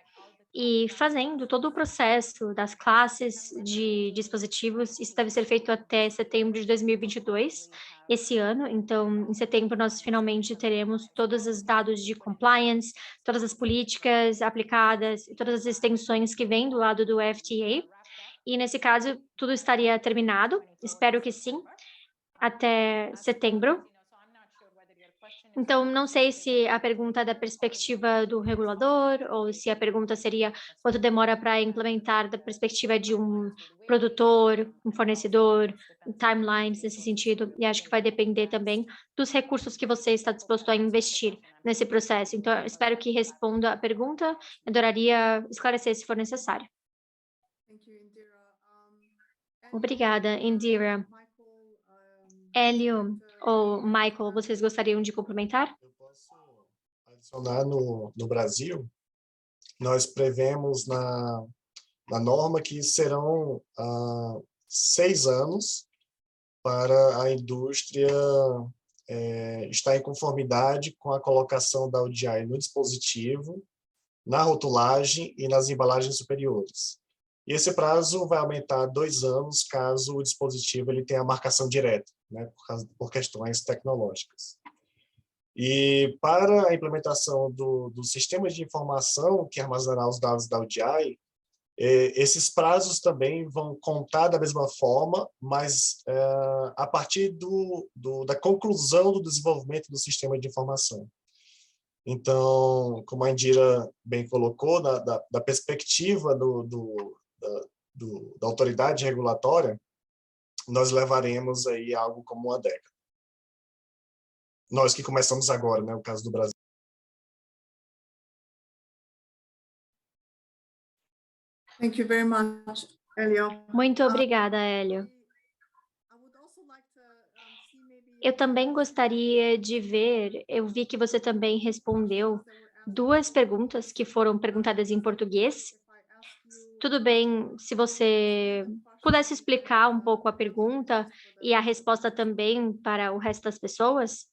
e fazendo todo o processo das classes de dispositivos. Isso deve ser feito até setembro de 2022, esse ano. Então, em setembro, nós finalmente teremos todos os dados de compliance, todas as políticas aplicadas, todas as extensões que vêm do lado do FDA. E, nesse caso, tudo estaria terminado, espero que sim, até setembro. Então, não sei se a pergunta é da perspectiva do regulador ou se a pergunta seria quanto demora para implementar da perspectiva de um produtor, um fornecedor, timelines nesse sentido. E acho que vai depender também dos recursos que você está disposto a investir nesse processo. Então, eu espero que responda a pergunta. Eu adoraria esclarecer se for necessário. Obrigada, Indira. Hélio ou Michael, vocês gostariam de complementar? Eu posso adicionar no Brasil, nós prevemos na norma que serão 6 anos para a indústria estar em conformidade com a colocação da ODI no dispositivo, na rotulagem e nas embalagens superiores. E esse prazo vai aumentar 2 anos caso o dispositivo ele tenha marcação direta, né, por questões tecnológicas. E para a implementação do sistema de informação que armazenará os dados da ODI, esses prazos também vão contar da mesma forma, mas a partir da conclusão do desenvolvimento do sistema de informação. Então, como a Indira bem colocou, da perspectiva da autoridade regulatória, nós levaremos aí algo como uma década. Nós que começamos agora, né, o caso do Brasil. Thank you very much, Elio. Muito obrigada, Hélio. Eu também gostaria de ver, eu vi que você também respondeu 2 perguntas que foram perguntadas em português. Tudo bem se você pudesse explicar um pouco a pergunta e a resposta também para o resto das pessoas?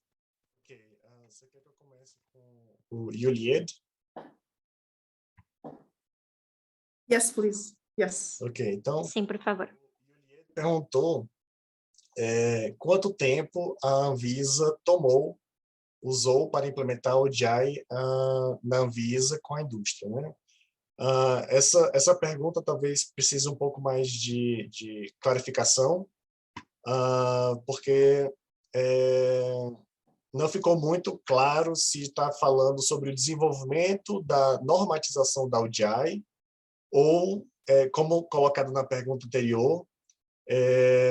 Ok, você quer que eu comece com o Yulied? Yes, please. Yes. Ok, então, Sim, por favor. perguntou quanto tempo a Anvisa usou para implementar o ODI na Anvisa com a indústria, né? Essa pergunta talvez precise um pouco mais de clarificação, porque não ficou muito claro se está falando sobre o desenvolvimento da normatização da ODI ou, como colocado na pergunta anterior,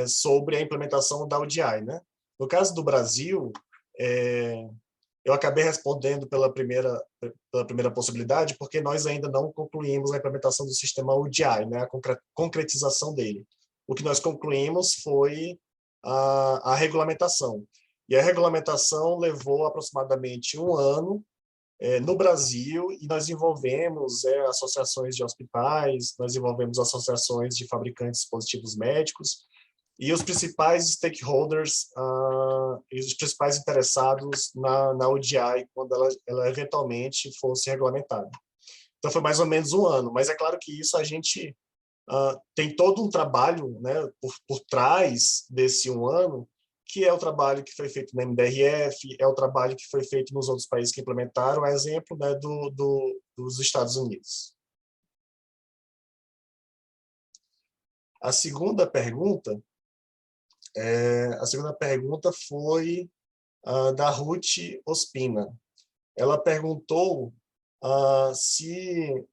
sobre a implementação da ODI, né? No caso do Brasil, eu acabei respondendo pela primeira possibilidade, porque nós ainda não concluímos a implementação do sistema ODI, né? A concretização dele. O que nós concluímos foi a regulamentação. E a regulamentação levou aproximadamente 1 ano no Brasil, e nós envolvemos associações de hospitais, nós envolvemos associações de fabricantes de dispositivos médicos, e os principais stakeholders, e os principais interessados na ODI, quando ela eventualmente fosse regulamentada. Então, foi mais ou menos 1 ano, mas é claro que isso a gente tem todo um trabalho, né, por trás desse 1 ano, que é o trabalho que foi feito na MDRF, é o trabalho que foi feito nos outros países que implementaram, a exemplo, né, dos Estados Unidos. A segunda pergunta foi da Ruth Ospina. Ela perguntou se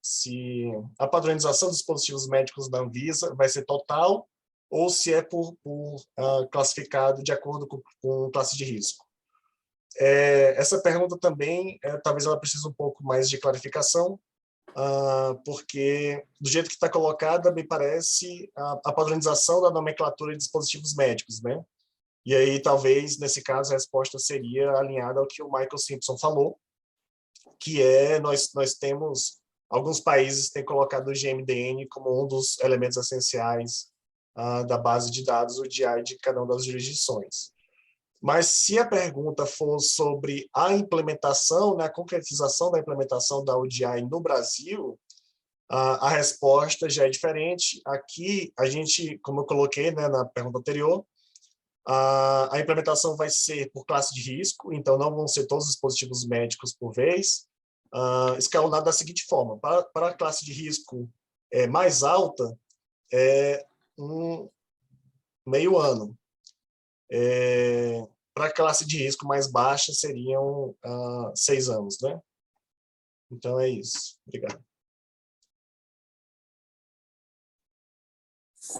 a padronização dos dispositivos médicos da Anvisa vai ser total ou se é por classificado de acordo com classe de risco. Essa pergunta também, talvez ela precise um pouco mais de clarificação, porque, do jeito que está colocada, me parece a padronização da nomenclatura de dispositivos médicos, né? E aí, talvez, nesse caso, a resposta seria alinhada ao que o Michael Simpson falou, que nós temos, alguns países têm colocado o GMDN como um dos elementos essenciais da base de dados ODI de cada uma das jurisdições. Mas se a pergunta for sobre a implementação, né, a concretização da implementação da ODI no Brasil, a resposta já é diferente. Aqui, a gente, como eu coloquei, né, na pergunta anterior, a implementação vai ser por classe de risco, então não vão ser todos os dispositivos médicos por vez, escalonado da seguinte forma: para a classe de risco mais alta, meio ano. Para a classe de risco mais baixa, seriam 6 anos, né? Então, é isso. Obrigado.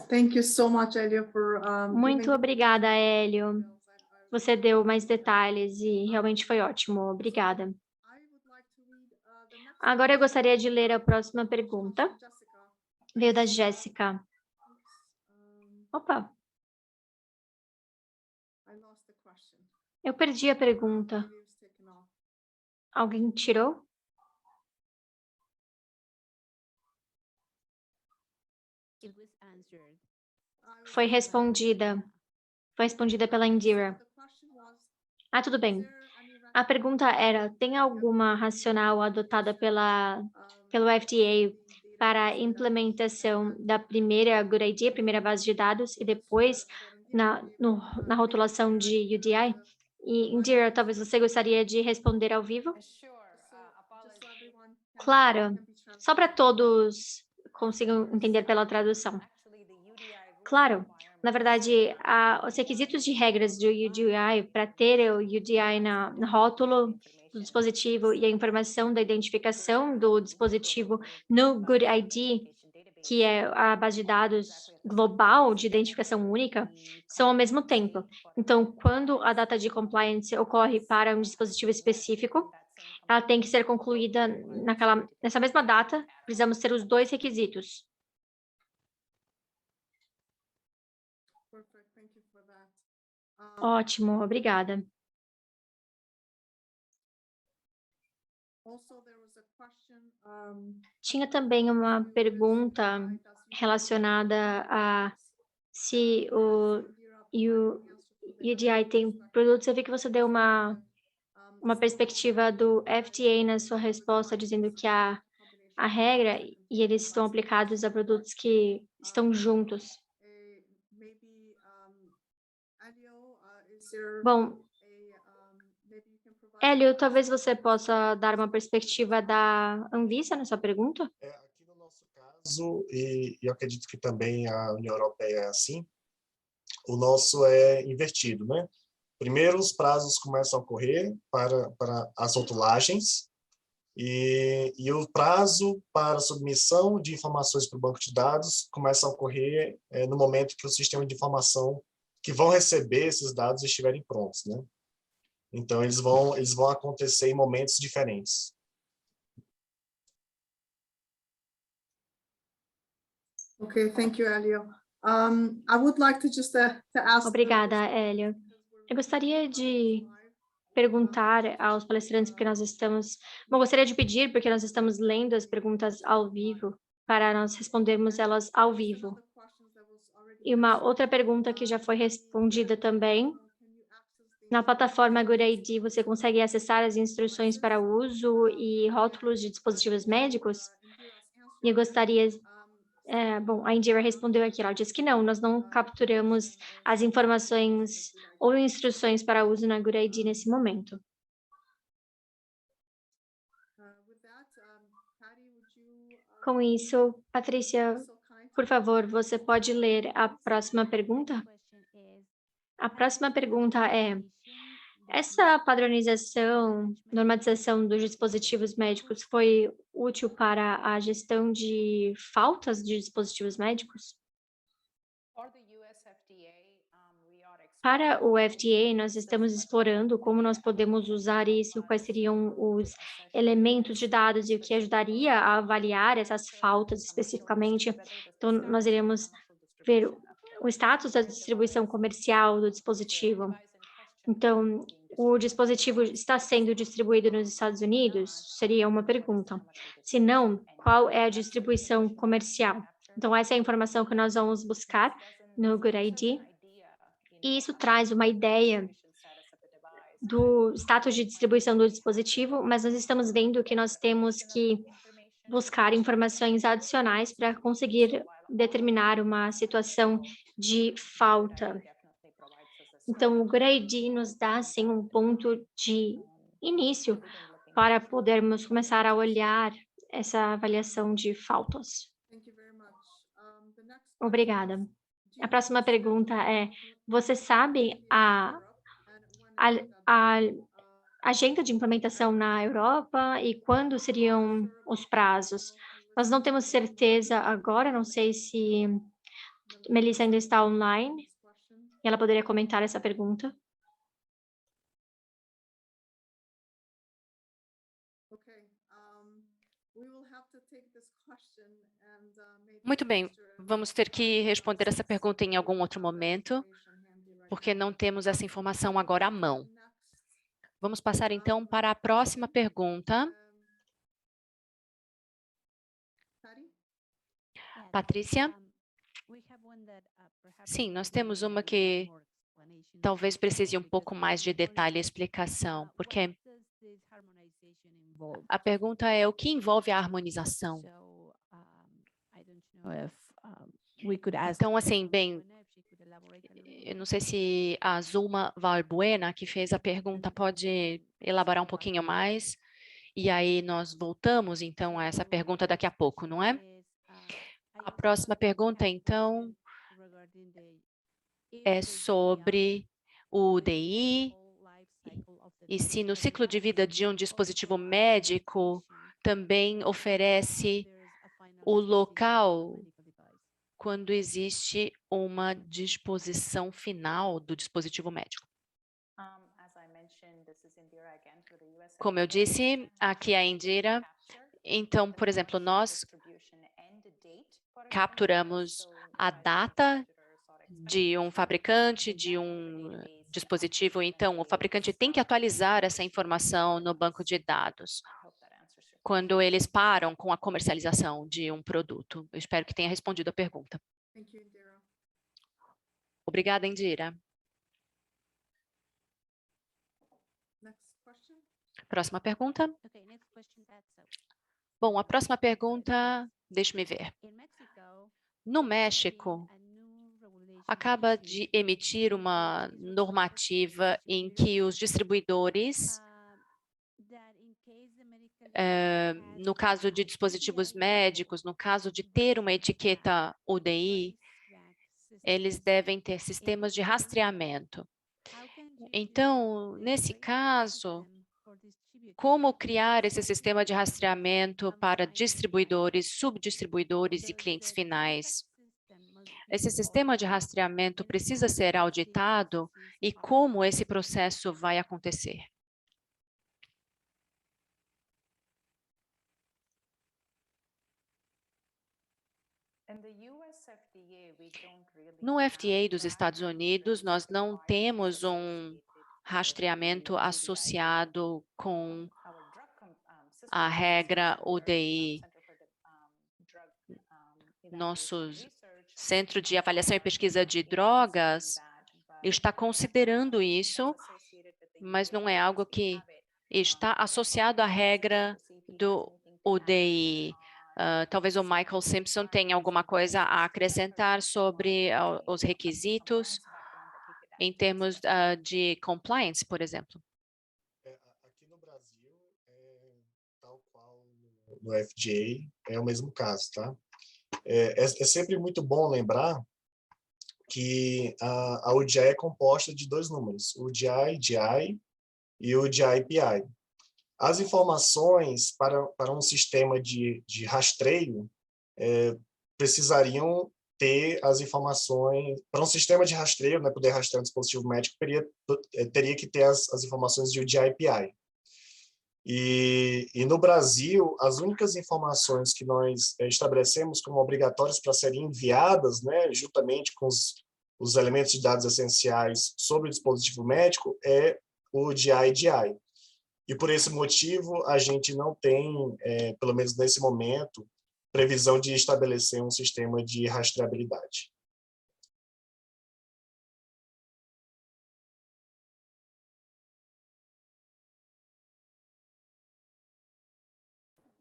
Thank you so much, Elio, Muito obrigada, Hélio. Você deu mais detalhes e realmente foi ótimo. Obrigada. Agora eu gostaria de ler a próxima pergunta. Veio da Jéssica. Opa, eu perdi a pergunta. Alguém tirou? Foi respondida pela Indira. Ah, tudo bem. A pergunta era, tem alguma racional adotada pelo FDA para a implementação da primeira Good Idea, primeira base de dados, e depois na rotulação de UDI? E, Indira, talvez você gostaria de responder ao vivo? Claro, só para todos consigam entender pela tradução. Claro, na verdade, os requisitos de regras do UDI para ter o UDI no rótulo do dispositivo e a informação da identificação do dispositivo no Good ID, que é a base de dados global de identificação única, são ao mesmo tempo. Então, quando a data de compliance ocorre para um dispositivo específico, ela tem que ser concluída nessa mesma data, precisamos ter os dois requisitos. Ótimo, obrigada. Tinha também uma pergunta relacionada a se o UDI tem produtos. Eu vi que você deu uma perspectiva do FDA na sua resposta, dizendo que a regra e eles estão aplicados a produtos que estão juntos. Bom, Hélio, talvez você possa dar uma perspectiva da Anvisa nessa pergunta? Aqui no nosso caso, e eu acredito que também a União Europeia é assim, o nosso é invertido, né? Primeiro, os prazos começam a ocorrer para as rotulagens, e o prazo para submissão de informações para o banco de dados começa a ocorrer no momento que o sistema de informação que vão receber esses dados estiverem prontos, né? Então, eles vão acontecer em momentos diferentes. Okay, thank you, Elio. I would like to just to ask. Obrigada, Hélio. Eu gostaria de perguntar aos palestrantes, porque nós estamos... Bom, gostaria de pedir, porque nós estamos lendo as perguntas ao vivo, para nós respondermos elas ao vivo. E uma outra pergunta que já foi respondida também. Na plataforma Good ID, você consegue acessar as instruções para uso e rótulos de dispositivos médicos? E eu gostaria... bom, a Indira respondeu aqui, ela disse que não, nós não capturamos as informações ou instruções para uso na Good ID nesse momento. Com isso, Patrícia, por favor, você pode ler a próxima pergunta? A próxima pergunta é: essa padronização, normatização dos dispositivos médicos foi útil para a gestão de faltas de dispositivos médicos? Para o FDA, nós estamos explorando como nós podemos usar isso, quais seriam os elementos de dados e o que ajudaria a avaliar essas faltas especificamente. Então, nós iremos ver o status da distribuição comercial do dispositivo. Então, o dispositivo está sendo distribuído nos Estados Unidos? Seria uma pergunta. Se não, qual é a distribuição comercial? Então, essa é a informação que nós vamos buscar no Good ID. E isso traz uma ideia do status de distribuição do dispositivo, mas nós estamos vendo que nós temos que buscar informações adicionais para conseguir determinar uma situação de falta. Então, o Good ID nos dá, assim, um ponto de início para podermos começar a olhar essa avaliação de faltas. Obrigada. A próxima pergunta é: você sabe a agenda de implementação na Europa e quando seriam os prazos? Nós não temos certeza agora, não sei se Melissa ainda está online e ela poderia comentar essa pergunta. Muito bem, vamos ter que responder essa pergunta em algum outro momento, porque não temos essa informação agora à mão. Vamos passar, então, para a próxima pergunta. Patrícia, Sim, nós temos uma que talvez precise um pouco mais de detalhe e explicação, porque a pergunta é o que envolve a harmonização? Então, assim, bem, eu não sei se a Zulma Valbuena, que fez a pergunta, pode elaborar um pouquinho mais, e aí nós voltamos, então, a essa pergunta daqui a pouco, não é? A próxima pergunta, então, é sobre o UDI, e se no ciclo de vida de um dispositivo médico também oferece o local quando existe uma disposição final do dispositivo médico. Como eu disse, aqui é a Indira. Então, por exemplo, nós capturamos a data de um fabricante, de um dispositivo. Então, o fabricante tem que atualizar essa informação no banco de dados quando eles param com a comercialização de um produto. Eu espero que tenha respondido a pergunta. Thank you, Indira. Obrigada, Indira. Next question. Próxima pergunta. Bom, a próxima pergunta, deixe-me ver. No México, acaba de emitir uma normativa em que os distribuidores, no caso de dispositivos médicos, no caso de ter uma etiqueta UDI, eles devem ter sistemas de rastreamento. Então, nesse caso, como criar esse sistema de rastreamento para distribuidores, subdistribuidores e clientes finais? Esse sistema de rastreamento precisa ser auditado e como esse processo vai acontecer? No FDA dos Estados Unidos, nós não temos um rastreamento associado com a regra UDI. Nosso Centro de Avaliação e Pesquisa de Drogas está considerando isso, mas não é algo que está associado à regra do UDI. Talvez o Michael Simpson tenha alguma coisa a acrescentar sobre os requisitos em termos de compliance, por exemplo. Aqui no Brasil, tal qual no FDA, é o mesmo caso, tá? É sempre muito bom lembrar que a UDI é composta de dois números, o UDI, DI e o DI-PI. As informações para um sistema de rastreio precisariam ter as informações, para um sistema de rastreio, né, poder rastrear um dispositivo médico, teria que ter as informações de UDI-PI. E no Brasil, as únicas informações que nós estabelecemos como obrigatórias para serem enviadas, né, juntamente com os elementos de dados essenciais sobre o dispositivo médico, é o DI-DI. E por esse motivo, a gente não tem, pelo menos nesse momento, previsão de estabelecer um sistema de rastreabilidade.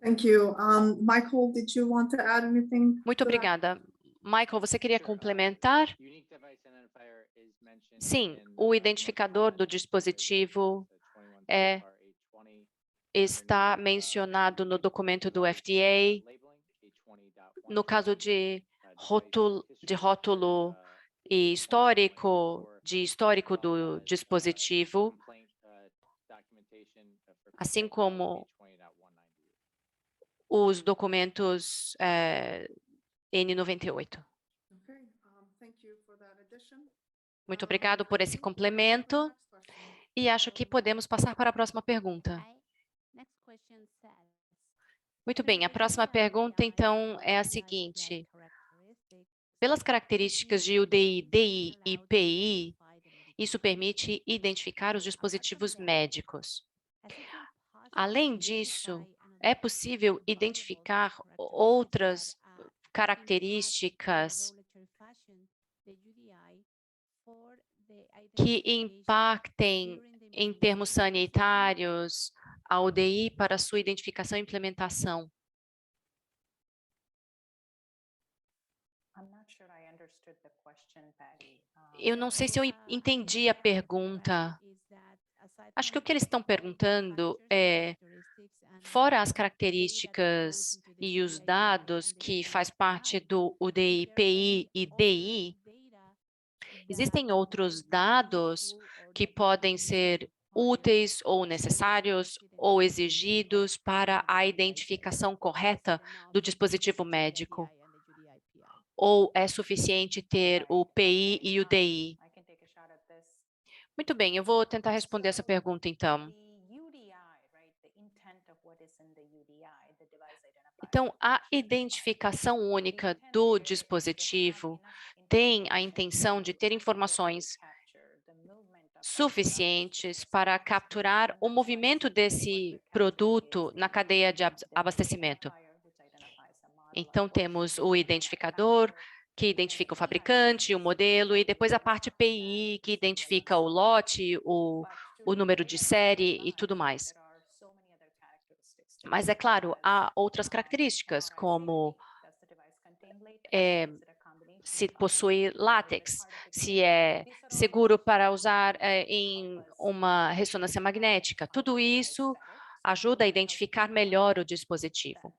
Thank you. Michael, did you want to add anything? Muito obrigada. Michael, você queria complementar? Sim, o identificador do dispositivo está mencionado no documento do FDA. No caso de rótulo e histórico do dispositivo, assim como os documentos N98. Okay, thank you for that addition. Muito obrigado por esse complemento e acho que podemos passar para a próxima pergunta. Muito bem, a próxima pergunta, então, é a seguinte. Pelas características de UDI, DI e PI, isso permite identificar os dispositivos médicos. Além disso, é possível identificar outras características que impactem em termos sanitários a UDI para sua identificação e implementação. Eu não sei se eu entendi a pergunta. Acho que o que eles estão perguntando é, fora as características e os dados que faz parte do UDI, PI e DI, existem outros dados que podem ser úteis ou necessários ou exigidos para a identificação correta do dispositivo médico? Ou é suficiente ter o PI e o DI? Muito bem, eu vou tentar responder essa pergunta, então. Então, a identificação única do dispositivo tem a intenção de ter informações suficientes para capturar o movimento desse produto na cadeia de abastecimento. Então, temos o identificador, que identifica o fabricante, o modelo, e depois a parte PI, que identifica o lote, o número de série e tudo mais. Mas, é claro, há outras características, como se possui látex, se é seguro para usar em uma ressonância magnética. Tudo isso ajuda a identificar melhor o dispositivo.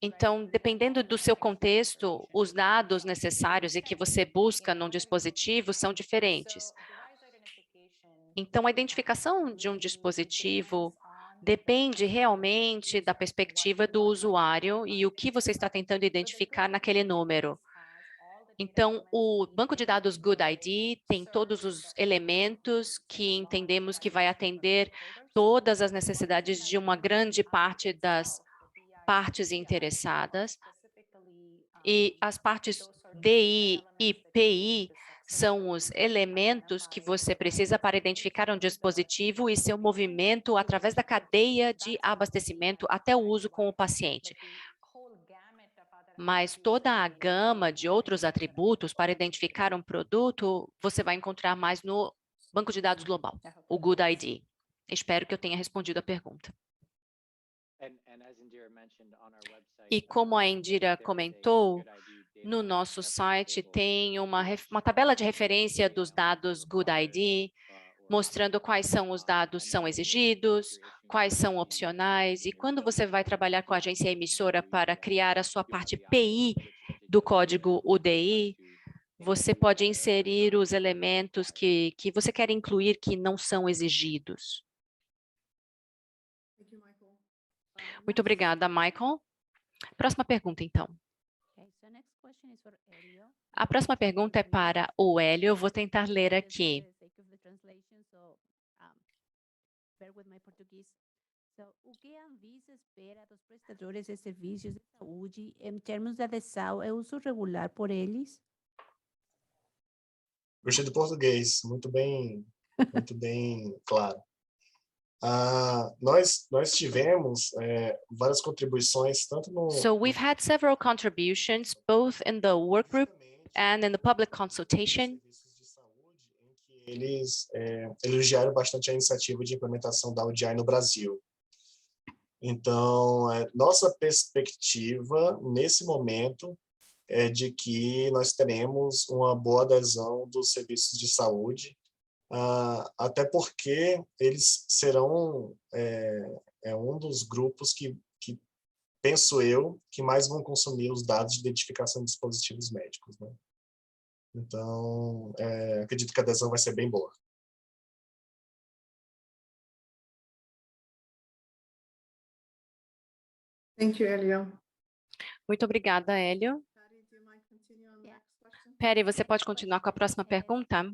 Então, dependendo do seu contexto, os dados necessários e que você busca num dispositivo são diferentes. Então, a identificação de um dispositivo depende realmente da perspectiva do usuário e o que você está tentando identificar naquele número. Então, o banco de dados GoodID tem todos os elementos que entendemos que vai atender todas as necessidades de uma grande parte das partes interessadas. E as partes DI e PI são os elementos que você precisa para identificar um dispositivo e seu movimento através da cadeia de abastecimento até o uso com o paciente. Mas toda a gama de outros atributos para identificar um produto, você vai encontrar mais no banco de dados global, o GoodID. Espero que eu tenha respondido a pergunta. E como a Indira comentou, no nosso site tem uma tabela de referência dos dados GoodID, mostrando quais são os dados que são exigidos, quais são opcionais, e quando você vai trabalhar com a agência emissora para criar a sua parte PI do código UDI, você pode inserir os elementos que você quer incluir que não são exigidos. Muito obrigada, Michael. Próxima pergunta, então. A próxima pergunta é para o Hélio. Eu vou tentar ler aqui. O que a Anvisa espera dos prestadores de serviços de saúde em termos de adesão e uso regular por eles? Gostei do português, muito bem claro. Nós tivemos várias contribuições, tanto no... So we've had several contributions, both in the work group and in the public consultation. Eles elogiaram bastante a iniciativa de implementação da UDI no Brasil. Então, nossa perspectiva, nesse momento, é de que nós teremos uma boa adesão dos serviços de saúde, até porque eles serão um dos grupos que penso eu, que mais vão consumir os dados de identificação de dispositivos médicos, né? Então, acredito que a adesão vai ser bem boa. Thank you, Elio. Muito obrigada, Hélio. Perry, você pode continuar com a próxima pergunta?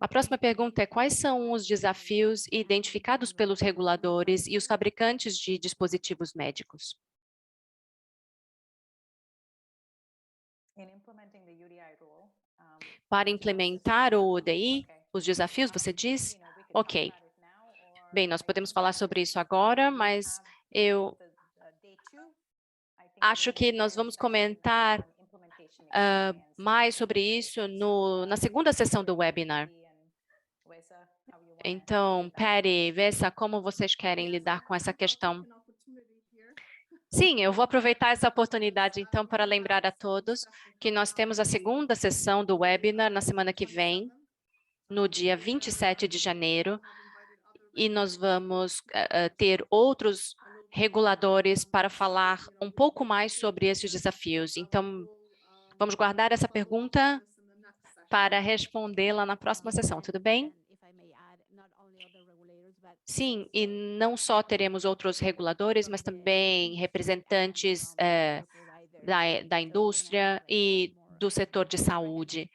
A próxima pergunta é: quais são os desafios identificados pelos reguladores e os fabricantes de dispositivos médicos? Para implementar o UDI, os desafios, você diz? Ok. Bem, nós podemos falar sobre isso agora, mas eu acho que nós vamos comentar mais sobre isso na segunda sessão do webinar. Então, Patty, Vessa, como vocês querem lidar com essa questão? Sim, eu vou aproveitar essa oportunidade, então, para lembrar a todos que nós temos a segunda sessão do webinar na semana que vem, no dia 27 de janeiro, e nós vamos ter outros reguladores para falar um pouco mais sobre esses desafios. Então, vamos guardar essa pergunta para respondê-la na próxima sessão, tudo bem? Sim, e não só teremos outros reguladores, mas também representantes da indústria e do setor de saúde.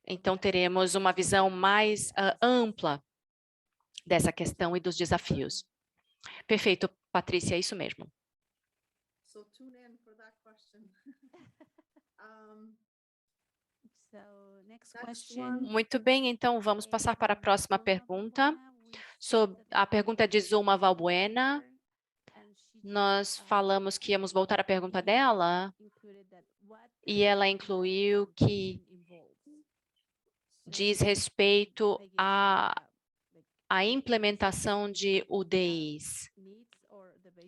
Então, teremos uma visão mais ampla dessa questão e dos desafios. Perfeito, Patrícia, é isso mesmo. So tune in for that question. So, next Next question. one. Muito bem, então vamos passar para a próxima pergunta. A pergunta é de Zulma Valbuena. Nós falamos que íamos voltar à pergunta dela e ela incluiu que diz respeito à implementação de UDIs.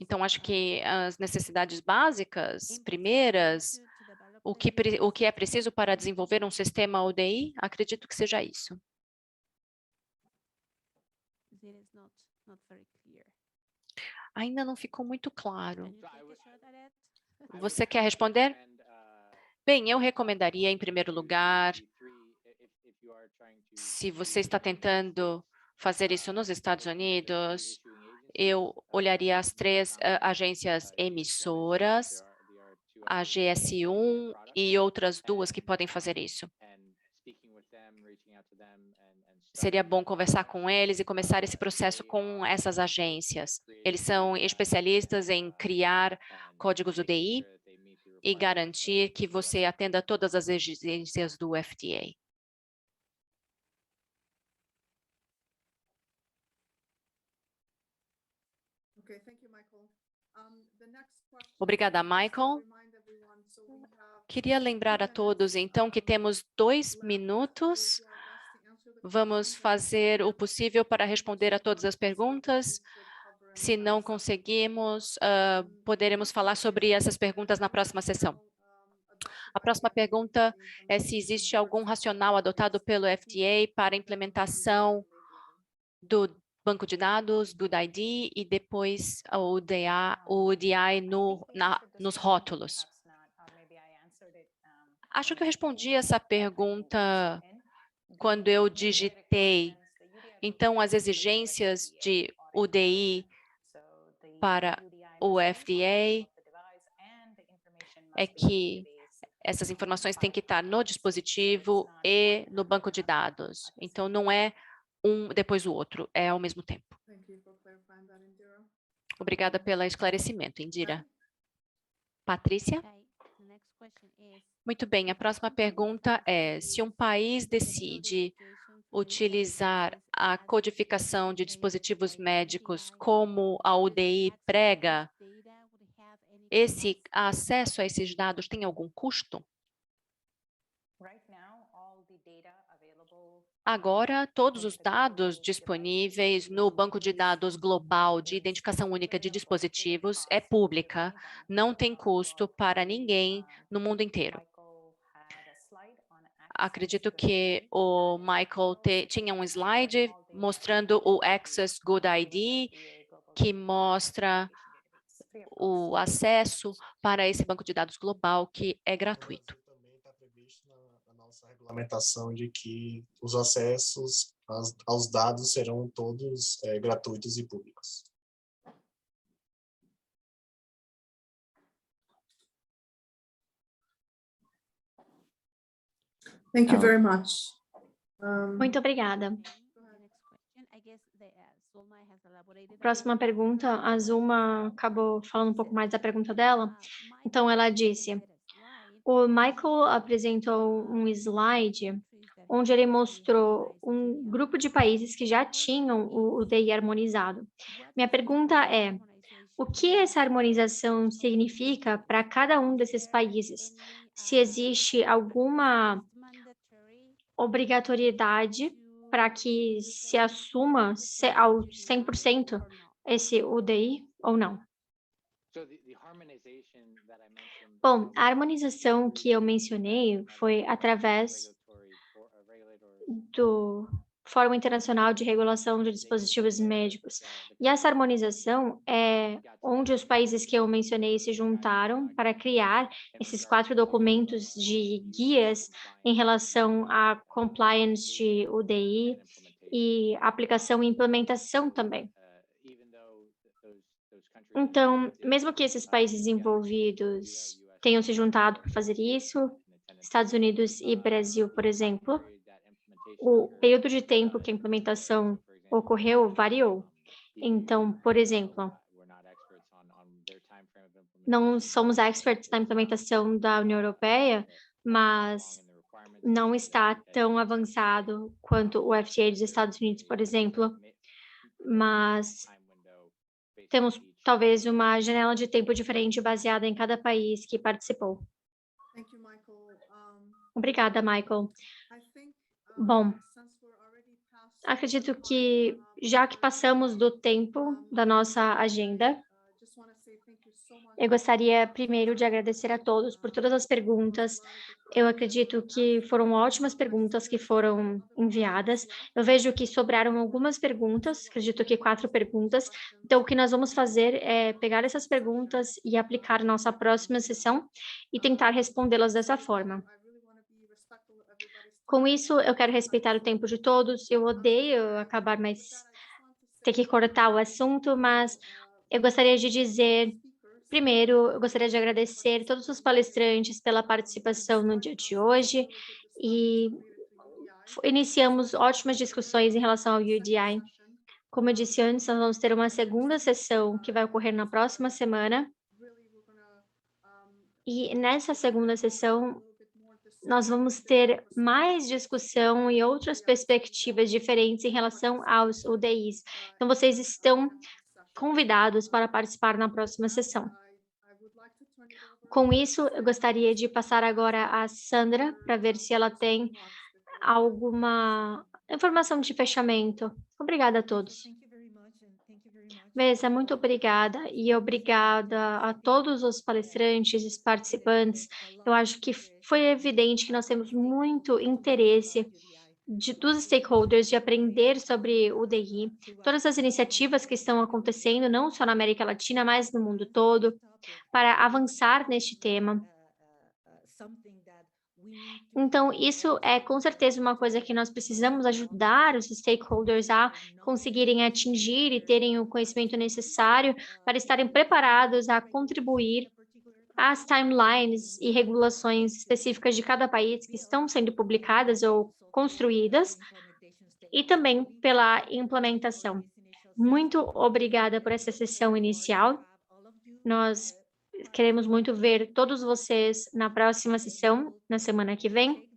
Então, acho que as necessidades básicas, primeiras, o que é preciso para desenvolver um sistema UDI, acredito que seja isso. Ainda não ficou muito claro. Você quer responder? Bem, eu recomendaria, em primeiro lugar, se você está tentando fazer isso nos Estados Unidos, eu olharia as três agências emissoras, a GS1 e outras duas que podem fazer isso. Seria bom conversar com eles e começar esse processo com essas agências. Eles são especialistas em criar códigos UDI e garantir que você atenda todas as exigências do FDA. Okay, thank you, Michael. The next question. Obrigada, Michael. Remind everyone, so we have Queria lembrar a todos, então, que temos 2 minutos. Vamos fazer o possível para responder a todas as perguntas. Se não conseguimos, poderemos falar sobre essas perguntas na próxima sessão. A próxima pergunta é se existe algum racional adotado pelo FDA para a implementação do banco de dados, Good ID, e depois o ODI nos rótulos. Acho que eu respondi essa pergunta quando eu digitei. Então, as exigências de UDI para o FDA é que essas informações têm que estar no dispositivo e no banco de dados. Então, não é um depois do outro, é ao mesmo tempo. Thank you for clarifying that, Indira. Obrigada pelo esclarecimento, Indira. Patrícia? Muito bem, a próxima pergunta é: se um país decide utilizar a codificação de dispositivos médicos como a UDI prega, esse acesso a esses dados tem algum custo? Agora, todos os dados disponíveis no banco de dados global de identificação única de dispositivos é pública, não tem custo para ninguém no mundo inteiro. Acredito que o Michael tinha um slide mostrando o Access Good ID, que mostra o acesso para esse banco de dados global, que é gratuito. Também está previsto na nossa regulamentação de que os acessos aos dados serão todos gratuitos e públicos. Thank you very much. Muito obrigada. Próxima pergunta, a Zulma acabou falando um pouco mais da pergunta dela. Então, ela disse, o Michael apresentou um slide onde ele mostrou um grupo de países que já tinham o UDI harmonizado. Minha pergunta é, o que essa harmonização significa para cada um desses países? Se existe alguma obrigatoriedade para que se assuma ao 100% esse UDI ou não? Bom, a harmonização que eu mencionei foi através do Fórum Internacional de Regulação de Dispositivos Médicos. E essa harmonização é onde os países que eu mencionei se juntaram para criar esses 4 documentos de guias em relação à compliance de UDI e aplicação e implementação também. Então, mesmo que esses países envolvidos tenham se juntado para fazer isso, Estados Unidos e Brasil, por exemplo, o período de tempo que a implementação ocorreu variou. Então, por exemplo, não somos experts na implementação da União Europeia, mas não está tão avançado quanto o FDA dos Estados Unidos, por exemplo, mas temos talvez uma janela de tempo diferente baseada em cada país que participou. Thank you, Michael. Obrigada, Michael. I think, Bom, since we're already past acredito que já que passamos do tempo da nossa agenda, just want to say thank you so much. eu gostaria primeiro de agradecer a todos por todas as perguntas. Eu acredito que foram ótimas perguntas que foram enviadas. Eu vejo que sobraram algumas perguntas, acredito que 4 perguntas. Então, o que nós vamos fazer é pegar essas perguntas e aplicar nossa próxima sessão e tentar respondê-las dessa forma. I really want to be respectful of everybody's Com isso, eu quero respeitar o tempo de todos. Eu odeio acabar ter que cortar o assunto, mas eu gostaria de dizer, primeiro, eu gostaria de agradecer todos os palestrantes pela participação no dia de hoje e iniciamos ótimas discussões em relação ao UDI. Como eu disse antes, nós vamos ter uma segunda sessão que vai ocorrer na próxima semana. E nessa segunda sessão, nós vamos ter mais discussão e outras perspectivas diferentes em relação aos UDIs. Então, vocês estão convidados para participar na próxima sessão. Com isso, eu gostaria de passar agora a Sandra para ver se ela tem alguma informação de fechamento. Obrigada a todos. Mesa, muito obrigada e obrigada a todos os palestrantes e participantes. Eu acho que foi evidente que nós temos muito interesse dos stakeholders de aprender sobre o UDI, todas as iniciativas que estão acontecendo, não só na América Latina, mas no mundo todo, para avançar neste tema. Então, isso é com certeza uma coisa que nós precisamos ajudar os stakeholders a conseguirem atingir e terem o conhecimento necessário para estarem preparados a contribuir às timelines e regulações específicas de cada país que estão sendo publicadas ou construídas e também pela implementação. Muito obrigada por essa sessão inicial. Nós queremos muito ver todos vocês na próxima sessão, na semana que vem.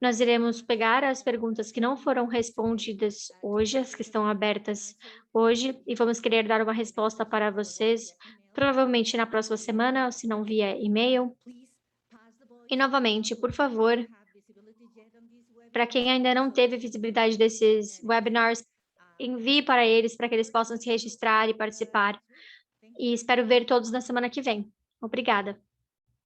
Nós iremos pegar as perguntas que não foram respondidas hoje, as que estão abertas hoje, e vamos querer dar uma resposta para vocês, provavelmente na próxima semana, se não via e-mail. E, novamente, por favor, para quem ainda não teve visibilidade desses webinars, envie para eles, para que eles possam se registrar e participar. E espero ver todos na semana que vem. Obrigada.